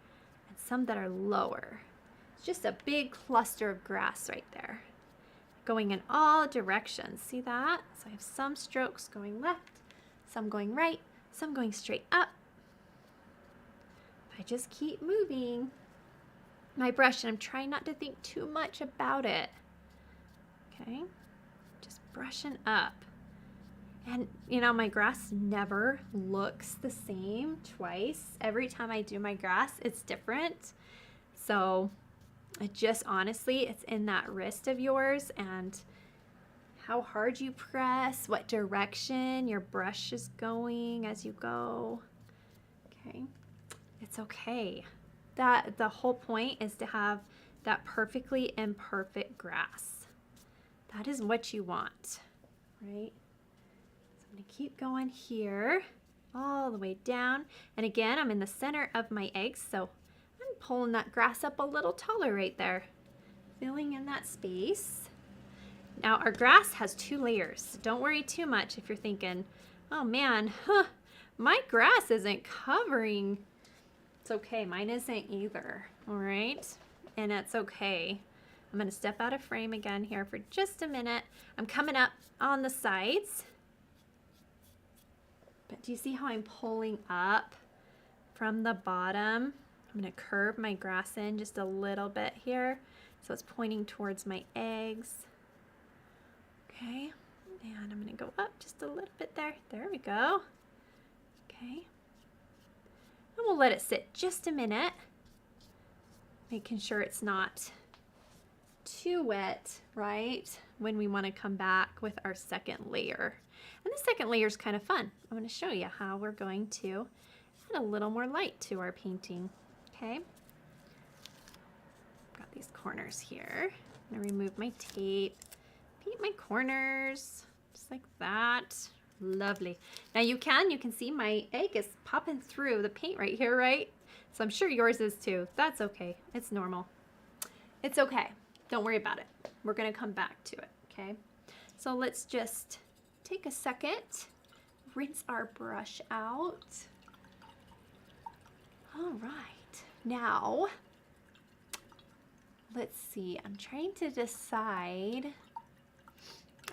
and some that are lower. It's just a big cluster of grass right there, going in all directions. See that? So I have some strokes going left, some going right, some going straight up. I just keep moving my brush, and I'm trying not to think too much about it. Okay, just brushing up. And you know, my grass never looks the same twice. Every time I do my grass, it's different. So it just honestly, it's in that wrist of yours and how hard you press, what direction your brush is going as you go. Okay, it's okay. The whole point is to have that perfectly imperfect grass. That is what you want, right? So I'm gonna keep going here, all the way down. And again, I'm in the center of my eggs, so I'm pulling that grass up a little taller right there, filling in that space. Now our grass has 2 layers. Don't worry too much if you're thinking, oh man, my grass isn't covering. It's okay, mine isn't either, all right? And it's okay. I'm gonna step out of frame again here for just a minute. I'm coming up on the sides. But do you see how I'm pulling up from the bottom? I'm gonna curve my grass in just a little bit here. So it's pointing towards my eggs. Okay, And I'm going to go up just a little bit there. There we go. Okay. And we'll let it sit just a minute, making sure it's not too wet, right? When we want to come back with our second layer. And the second layer is kind of fun. I'm going to show you how we're going to add a little more light to our painting. Okay. Got these corners here. I'm going to remove my tape, paint my corners, just like that. Lovely. Now you can see my egg is popping through the paint right here, right? So I'm sure yours is too. That's okay. It's normal. It's okay. Don't worry about it. We're going to come back to it, okay? So let's just take a second, rinse our brush out. All right. Now, let's see. I'm trying to decide.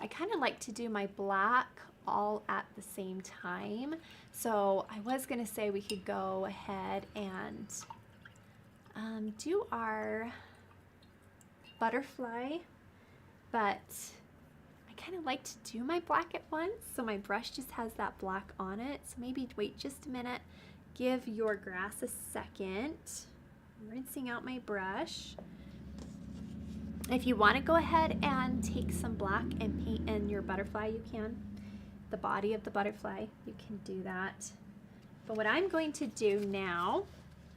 I kind of like to do my black all at the same time. So I was going to say we could go ahead and do our butterfly, but I kind of like to do my black at once, so my brush just has that black on it. So maybe wait just a minute, give your grass a second. I'm rinsing out my brush. If you want to go ahead and take some black and paint in your butterfly, you can. The body of the butterfly, you can do that. But what I'm going to do now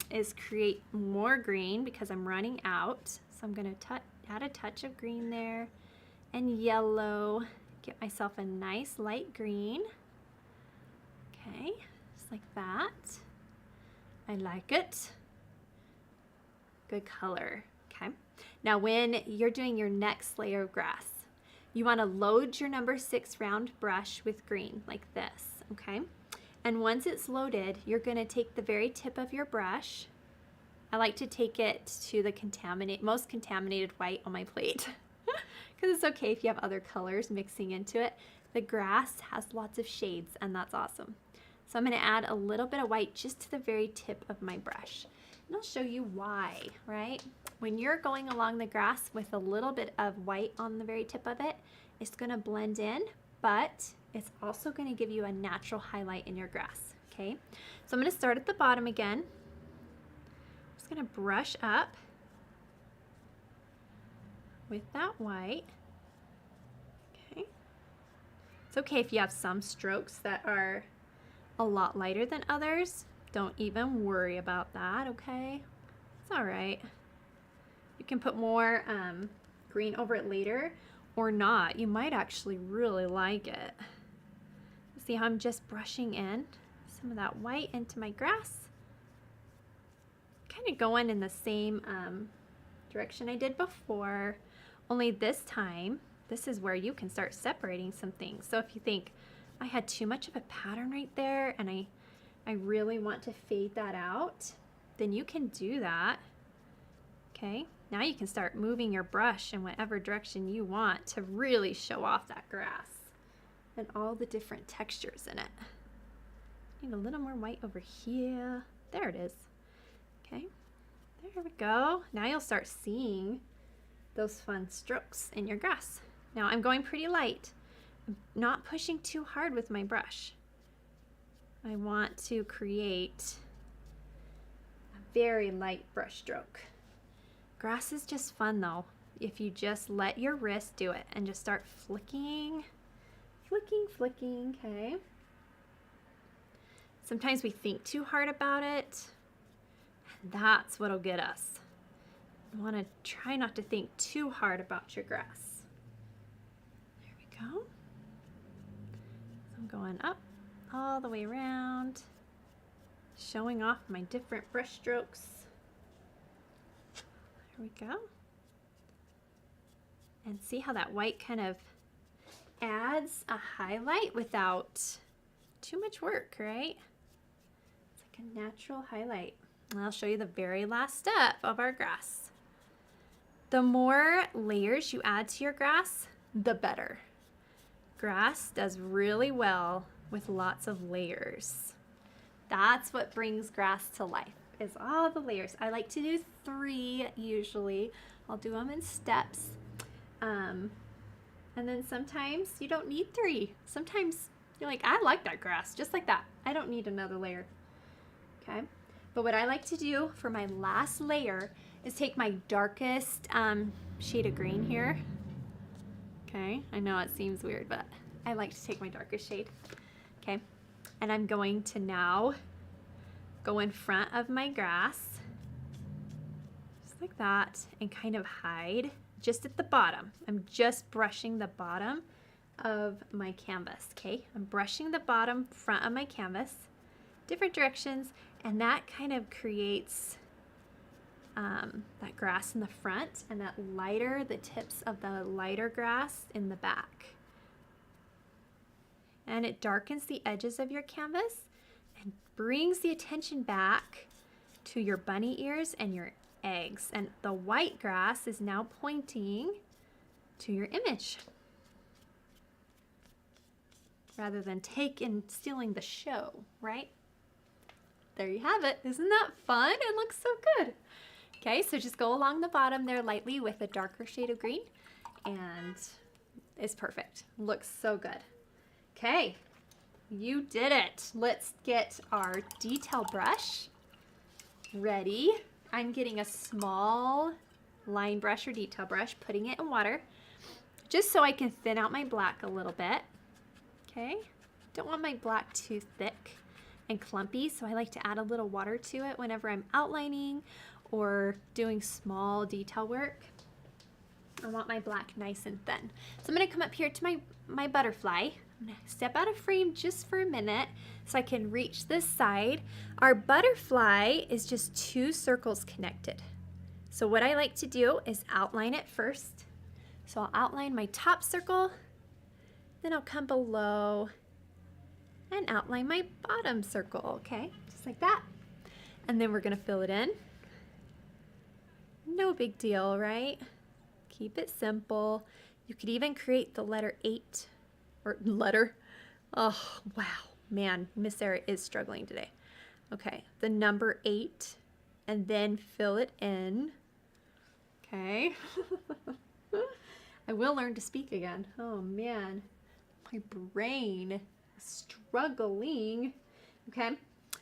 is create more green because I'm running out. So I'm going to add a touch of green there and yellow. Get myself a nice light green. Okay, just like that. I like it. Good color. Okay. Now when you're doing your next layer of grass, you want to load your number 6 round brush with green like this, okay? And once it's loaded, you're going to take the very tip of your brush. I like to take it to the most contaminated white on my plate because it's okay if you have other colors mixing into it. The grass has lots of shades and that's awesome. So I'm going to add a little bit of white just to the very tip of my brush. And I'll show you why, right? When you're going along the grass with a little bit of white on the very tip of it, it's going to blend in, but it's also going to give you a natural highlight in your grass, okay? So I'm going to start at the bottom again. I'm just going to brush up with that white. Okay. It's okay if you have some strokes that are a lot lighter than others. Don't even worry about that, okay? It's all right. You can put more green over it later or not. You might actually really like it. See how I'm just brushing in some of that white into my grass? Kind of going in the same direction I did before, only this time, this is where you can start separating some things. So if you think, I had too much of a pattern right there and I really want to fade that out, then you can do that. Okay, now you can start moving your brush in whatever direction you want to really show off that grass and all the different textures in it. Need a little more white over here. There it is. Okay, there we go. Now you'll start seeing those fun strokes in your grass. Now I'm going pretty light. I'm not pushing too hard with my brush. I want to create a very light brush stroke. Grass is just fun though, if you just let your wrist do it and just start flicking, okay? Sometimes we think too hard about it, and that's what'll get us. You want to try not to think too hard about your grass. There we go. So I'm going up all the way around, showing off my different brush strokes. There we go. And see how that white kind of adds a highlight without too much work, right? It's like a natural highlight. And I'll show you the very last step of our grass. The more layers you add to your grass, the better. Grass does really well with lots of layers. That's what brings grass to life, is all the layers. I like to do 3 usually. I'll do them in steps. And then sometimes you don't need 3. Sometimes you're like, I like that grass, just like that. I don't need another layer. Okay. But what I like to do for my last layer is take my darkest shade of green here. Okay, I know it seems weird, but I like to take my darkest shade. Okay, and I'm going to now go in front of my grass, just like that, and kind of hide just at the bottom. I'm just brushing the bottom of my canvas, okay? I'm brushing the bottom front of my canvas, different directions, and that kind of creates that grass in the front and that lighter, the tips of the lighter grass in the back. And it darkens the edges of your canvas and brings the attention back to your bunny ears and your eggs. And the white grass is now pointing to your image, rather than stealing the show, right? There you have it. Isn't that fun? It looks so good. Okay, so just go along the bottom there lightly with a darker shade of green, and it's perfect. Looks so good. Okay, you did it. Let's get our detail brush ready. I'm getting a small line brush or detail brush, putting it in water, just so I can thin out my black a little bit. Okay, don't want my black too thick and clumpy, so I like to add a little water to it whenever I'm outlining or doing small detail work. I want my black nice and thin. So I'm gonna come up here to my butterfly. I'm gonna step out of frame just for a minute so I can reach this side. Our butterfly is just 2 circles connected. So what I like to do is outline it first. So I'll outline my top circle, then I'll come below and outline my bottom circle, okay? Just like that. And then we're gonna fill it in. No big deal, right? Keep it simple. You could even create the letter 8 or letter. Oh, wow. Man, Miss Sarah is struggling today. Okay, the number 8 and then fill it in. Okay. I will learn to speak again. Oh man, my brain is struggling. Okay,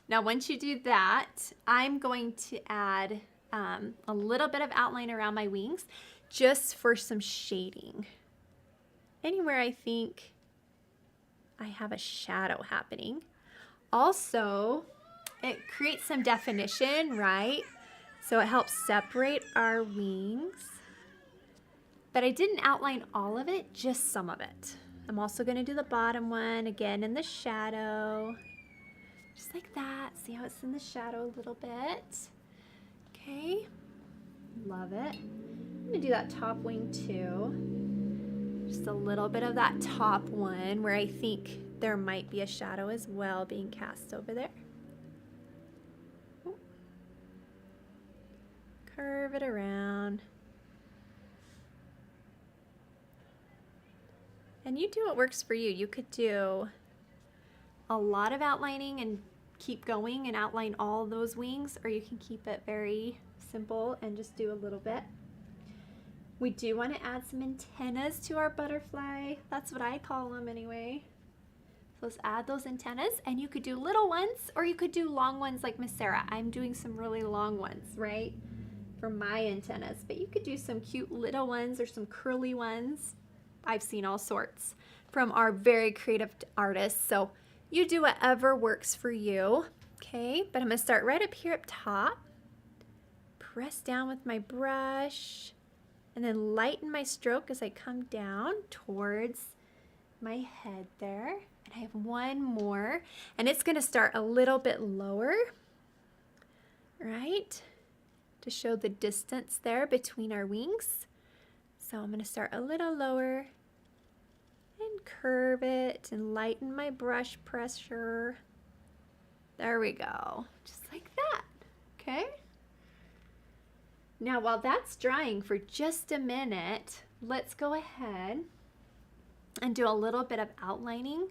now once you do that, I'm going to add a little bit of outline around my wings just for some shading. Anywhere I think I have a shadow happening. Also, it creates some definition, right? So it helps separate our wings. But I didn't outline all of it, just some of it. I'm also going to do the bottom one again in the shadow. Just like that. See how it's in the shadow a little bit? Okay. Love it. I'm going to do that top wing too. Just a little bit of that top one where I think there might be a shadow as well being cast over there. Curve it around. And you do what works for you. You could do a lot of outlining and keep going and outline all those wings, or you can keep it very simple and just do a little bit. We do want to add some antennas to our butterfly. That's what I call them anyway. So let's add those antennas, and you could do little ones or you could do long ones like Miss Sarah. I'm doing some really long ones, right, for my antennas, but you could do some cute little ones or some curly ones. I've seen all sorts from our very creative artists, so you do whatever works for you. Okay, but I'm gonna start right up here up top, press down with my brush, and then lighten my stroke as I come down towards my head there. And I have one more, and it's gonna start a little bit lower, right, to show the distance there between our wings. So I'm gonna start a little lower and curve it and lighten my brush pressure. There we go, just like that, okay? Now while that's drying for just a minute, let's go ahead and do a little bit of outlining.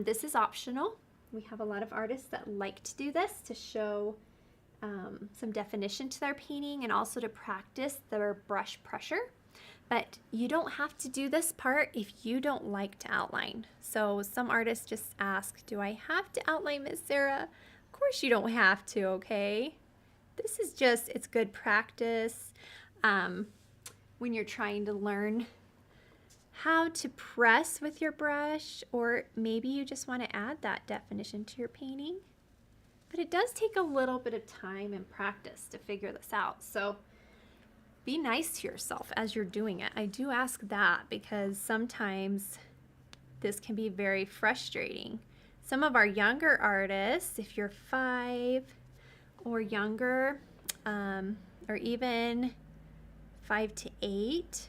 This is optional. We have a lot of artists that like to do this to show some definition to their painting and also to practice their brush pressure. But you don't have to do this part if you don't like to outline. So some artists just ask, do I have to outline, Miss Sarah? Of course you don't have to, okay? This is just, it's good practice when you're trying to learn how to press with your brush, or maybe you just want to add that definition to your painting. But it does take a little bit of time and practice to figure this out. So be nice to yourself as you're doing it. I do ask that because sometimes this can be very frustrating. Some of our younger artists, if you're 5 or younger, or even 5 to 8,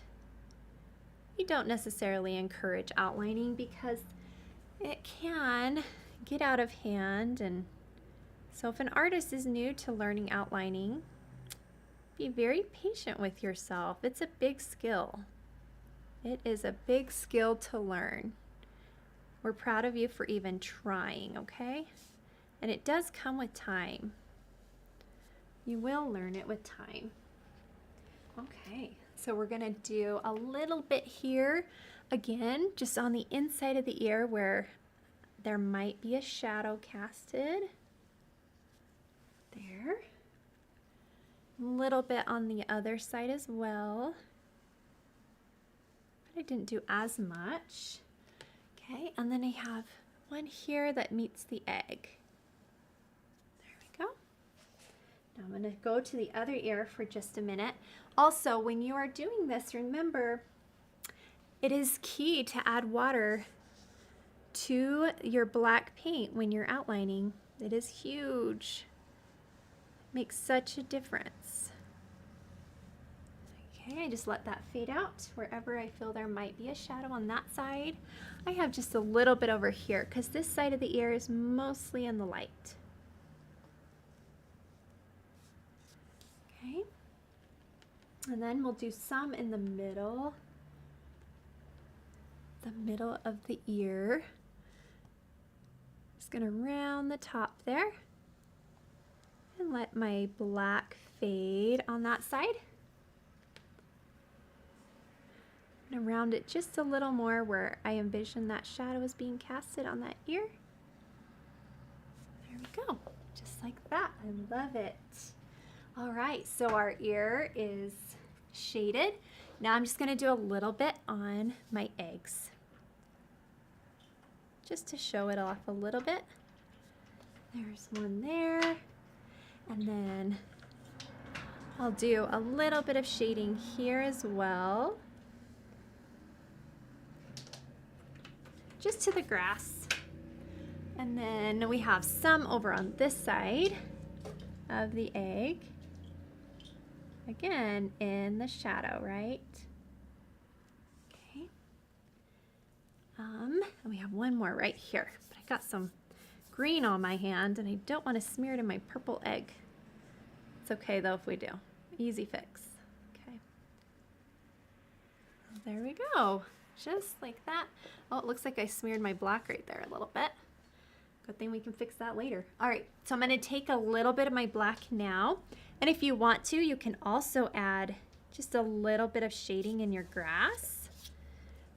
we don't necessarily encourage outlining because it can get out of hand. And so if an artist is new to learning outlining, be very patient with yourself. It's a big skill. It is a big skill to learn. We're proud of you for even trying, okay? And it does come with time. You will learn it with time. Okay, so we're gonna do a little bit here. Again, just on the inside of the ear where there might be a shadow casted. There. A little bit on the other side as well. But I didn't do as much. Okay, and then I have one here that meets the egg. There we go. Now I'm going to go to the other ear for just a minute. Also, when you are doing this, remember, it is key to add water to your black paint when you're outlining. It is huge. Makes such a difference. Okay, I just let that fade out wherever I feel there might be a shadow on that side. I have just a little bit over here because this side of the ear is mostly in the light. Okay, and then we'll do some in the middle of the ear. Just gonna round the top there. And let my black fade on that side. I'm going to round it just a little more where I envision that shadow is being casted on that ear. There we go, just like that. I love it. All right, so our ear is shaded. Now I'm just going to do a little bit on my eggs, just to show it off a little bit. There's one there. And then I'll do a little bit of shading here as well. Just to the grass. And then we have some over on this side of the egg. Again, in the shadow, right? Okay. And we have one more right here. But I got some green on my hand and I don't want to smear it in my purple egg. It's okay though if we do. Easy fix. Okay. There we go. Just like that. Oh, it looks like I smeared my black right there a little bit. Good thing we can fix that later. All right, so I'm going to take a little bit of my black now. And if you want to, you can also add just a little bit of shading in your grass.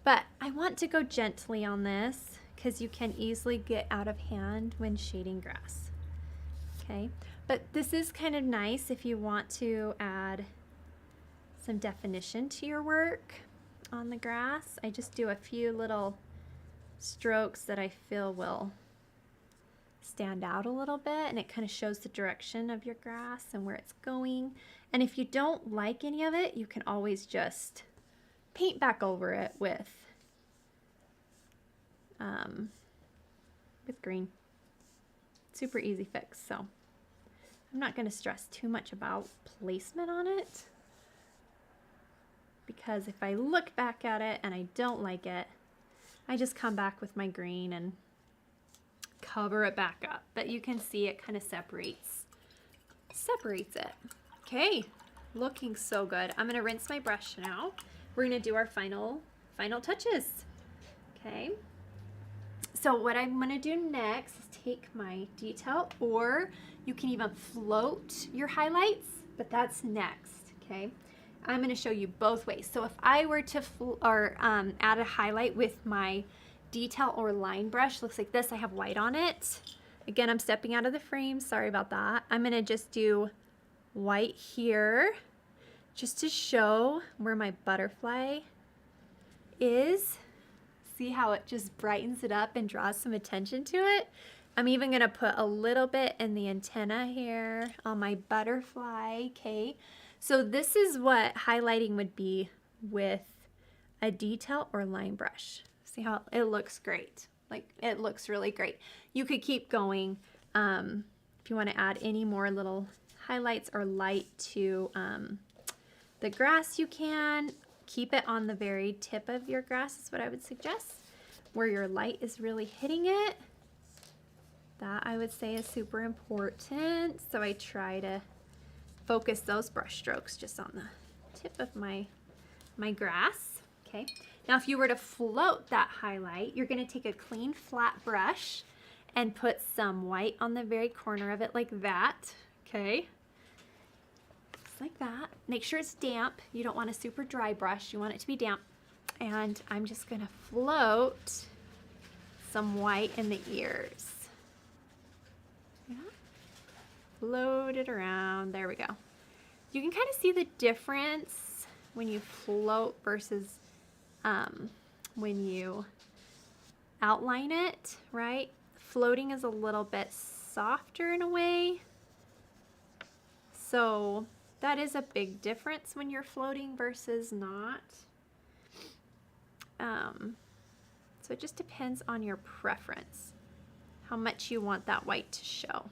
But I want to go gently on this because you can easily get out of hand when shading grass. Okay, but this is kind of nice if you want to add some definition to your work on the grass. I just do a few little strokes that I feel will stand out a little bit, and it kind of shows the direction of your grass and where it's going. And if you don't like any of it, you can always just paint back over it with green. Super easy fix. So I'm not going to stress too much about placement on it, because if I look back at it and I don't like it, I just come back with my green and cover it back up. But you can see it kind of separates it. Okay, looking so good. I'm gonna rinse my brush now. We're gonna do our final touches. Okay, so what I'm gonna do next is take my detail, or you can even float your highlights, but that's next. Okay, I'm going to show you both ways. So if I were to add a highlight with my detail or line brush, looks like this. I have white on it. Again, I'm stepping out of the frame. Sorry about that. I'm going to just do white here just to show where my butterfly is. See how it just brightens it up and draws some attention to it? I'm even going to put a little bit in the antenna here on my butterfly, okay? So this is what highlighting would be with a detail or line brush. See how it looks great? Like, it looks really great. You could keep going if you want to add any more little highlights or light to the grass, you can. Keep it on the very tip of your grass is what I would suggest, where your light is really hitting it. That I would say is super important. So I try to focus those brush strokes just on the tip of my grass. Okay. Now if you were to float that highlight, you're going to take a clean flat brush and put some white on the very corner of it like that. Okay. Just like that. Make sure it's damp. You don't want a super dry brush. You want it to be damp. And I'm just going to float some white in the ears. Yeah. Float it around. There we go. You can kind of see the difference when you float versus when you outline it, right? Floating is a little bit softer in a way. So that is a big difference when you're floating versus not. So it just depends on your preference, how much you want that white to show.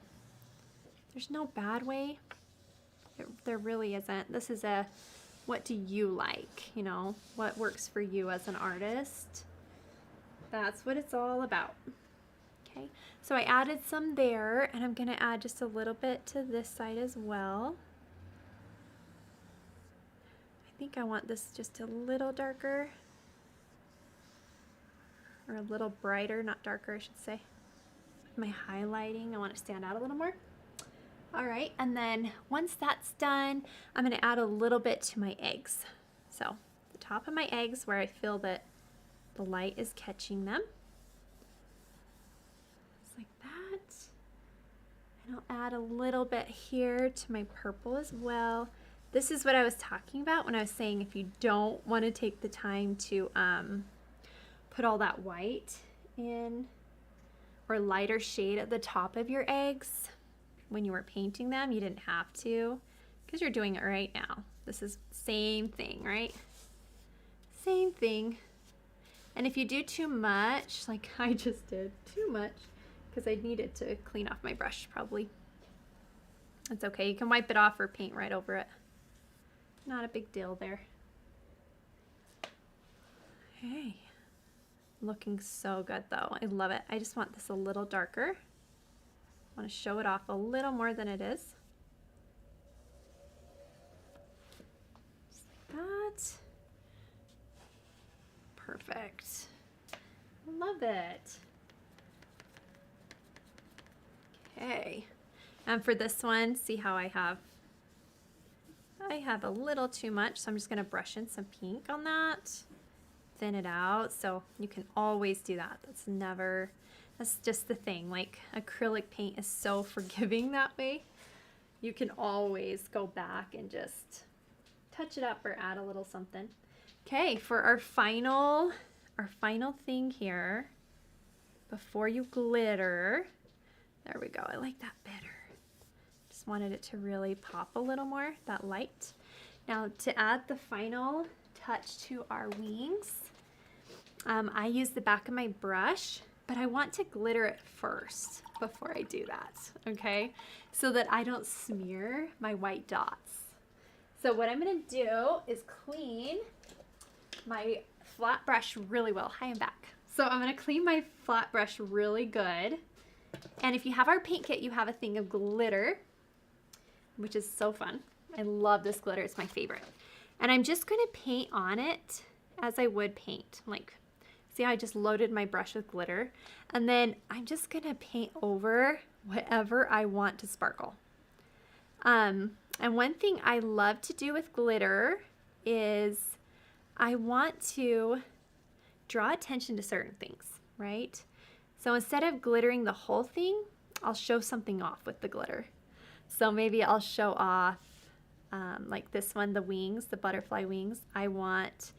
There's no bad way. There really isn't. This is a, what do you like? You know, what works for you as an artist. That's what it's all about. Okay, so I added some there, and I'm going to add just a little bit to this side as well. I think I want this just a little darker, or a little brighter, not darker, I should say. My highlighting, I want to stand out a little more. All right, and then once that's done, I'm going to add a little bit to my eggs. So the top of my eggs where I feel that the light is catching them. Just like that. And I'll add a little bit here to my purple as well. This is what I was talking about when I was saying if you don't want to take the time to put all that white in or lighter shade at the top of your eggs. When you were painting them, you didn't have to because you're doing it right now. This is same thing, right? Same thing. And if you do too much, like I just did, too much, because I needed to clean off my brush probably. That's okay. You can wipe it off or paint right over it. Not a big deal there. Hey, looking so good though. I love it. I just want this a little darker. I want to show it off a little more than it is. Just like that. Perfect. Love it. Okay. And for this one, see how I have a little too much, so I'm just going to brush in some pink on that. Thin it out. So you can always do that. That's just the thing, like acrylic paint is so forgiving that way. You can always go back and just touch it up or add a little something. Okay, for our final thing here, before you glitter, there we go, I like that better. Just wanted it to really pop a little more, that light. Now to add the final touch to our wings, I use the back of my brush, but I want to glitter it first before I do that, okay? So that I don't smear my white dots. So what I'm gonna do is clean my flat brush really well. Hi, I'm back. So I'm gonna clean my flat brush really good. And if you have our paint kit, you have a thing of glitter, which is so fun. I love this glitter, it's my favorite. And I'm just gonna paint on it as I would paint. Like, see how I just loaded my brush with glitter? And then I'm just gonna paint over whatever I want to sparkle. And one thing I love to do with glitter is I want to draw attention to certain things, right? So instead of glittering the whole thing, I'll show something off with the glitter. So maybe I'll show off like this one, the wings, the butterfly wings. I want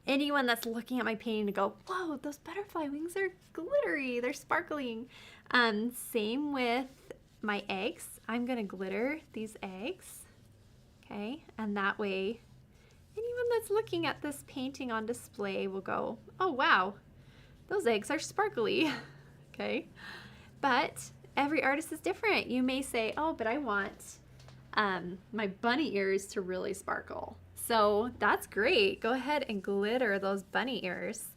anyone that's looking at my painting to go, whoa, those butterfly wings are glittery, they're sparkling. Same with my eggs. I'm gonna glitter these eggs, okay? And that way, anyone that's looking at this painting on display will go, oh wow, those eggs are sparkly, okay? But every artist is different. You may say, oh, but I want my bunny ears to really sparkle. So that's great. Go ahead and glitter those bunny ears.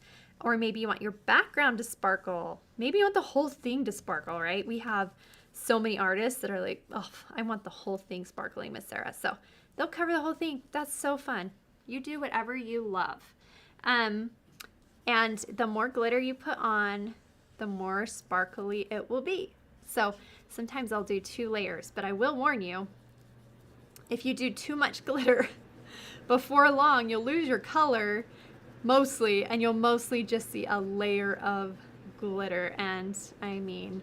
Or maybe you want your background to sparkle. Maybe you want the whole thing to sparkle, right? We have so many artists that are like, oh, I want the whole thing sparkling, Miss Sarah. So they'll cover the whole thing. That's so fun. You do whatever you love. And the more glitter you put on, the more sparkly it will be. So sometimes I'll do 2 layers, but I will warn you, if you do too much glitter, before long you'll lose your color mostly, and you'll mostly just see a layer of glitter. And I mean,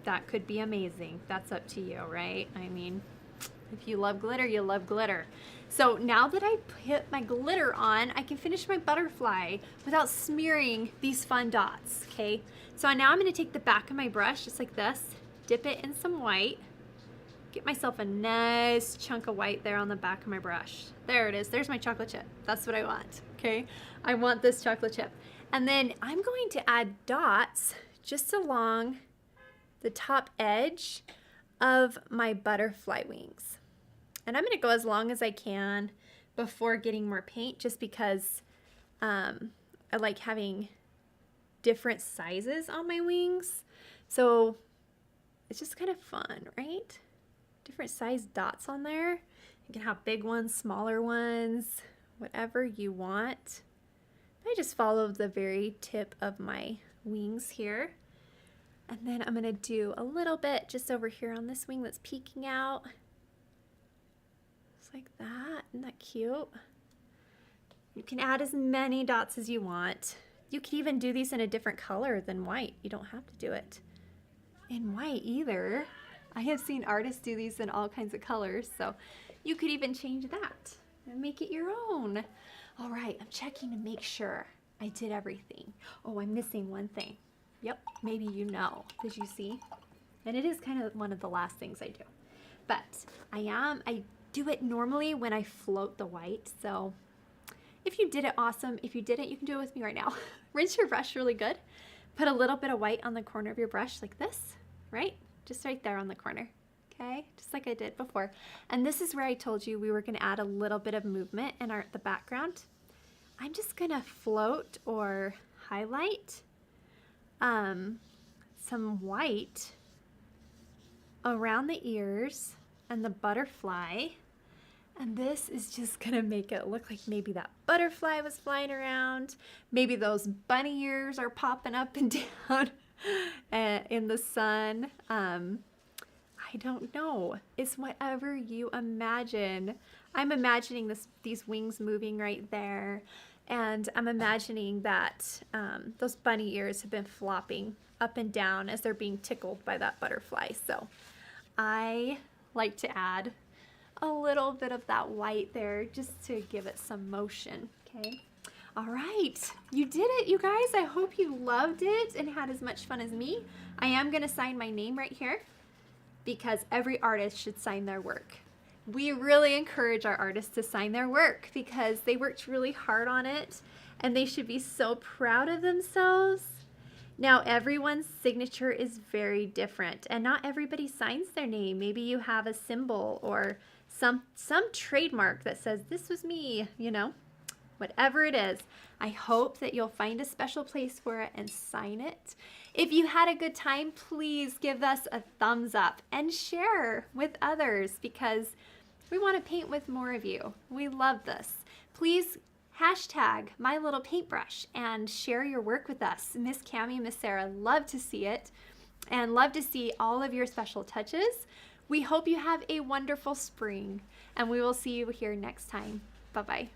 that could be amazing. That's up to you, right? I mean, if you love glitter, you love glitter. So now that I put my glitter on, I can finish my butterfly without smearing these fun dots, okay? So now I'm gonna take the back of my brush, just like this, dip it in some white, get myself a nice chunk of white there on the back of my brush. There it is, there's my chocolate chip. That's what I want, okay? I want this chocolate chip. And then I'm going to add dots just along the top edge of my butterfly wings. And I'm gonna go as long as I can before getting more paint, just because I like having different sizes on my wings. So it's just kind of fun, right? Different size dots on there. You can have big ones, smaller ones, whatever you want. I just follow the very tip of my wings here. And then I'm gonna do a little bit just over here on this wing that's peeking out. Just like that. Isn't that cute? You can add as many dots as you want. You could even do these in a different color than white. You don't have to do it in white either. I have seen artists do these in all kinds of colors, so you could even change that and make it your own. All right, I'm checking to make sure I did everything. Oh, I'm missing one thing. Yep, maybe you know. Did you see? And it is kind of one of the last things I do. But I do it normally when I float the white. So if you did it, awesome. If you didn't, you can do it with me right now. Rinse your brush really good. Put a little bit of white on the corner of your brush like this, right? Just right there on the corner. Okay, just like I did before. And this is where I told you we were gonna add a little bit of movement in the background. I'm just gonna float or highlight some white around the ears and the butterfly. And this is just gonna make it look like maybe that butterfly was flying around. Maybe those bunny ears are popping up and down in the sun. I don't know. It's whatever you imagine. I'm imagining these wings moving right there. And I'm imagining that those bunny ears have been flopping up and down as they're being tickled by that butterfly. So I like to add a little bit of that white there just to give it some motion, okay? All right, you did it, you guys. I hope you loved it and had as much fun as me. I am gonna sign my name right here because every artist should sign their work. We really encourage our artists to sign their work because they worked really hard on it and they should be so proud of themselves. Now, everyone's signature is very different and not everybody signs their name. Maybe you have a symbol or some trademark that says, this was me, you know, whatever it is. I hope that you'll find a special place for it and sign it. If you had a good time, please give us a thumbs up and share with others because we want to paint with more of you. We love this. Please hashtag my little paintbrush and share your work with us. Miss Cammie, Miss Sarah, love to see it and love to see all of your special touches. We hope you have a wonderful spring and we will see you here next time. Bye-bye.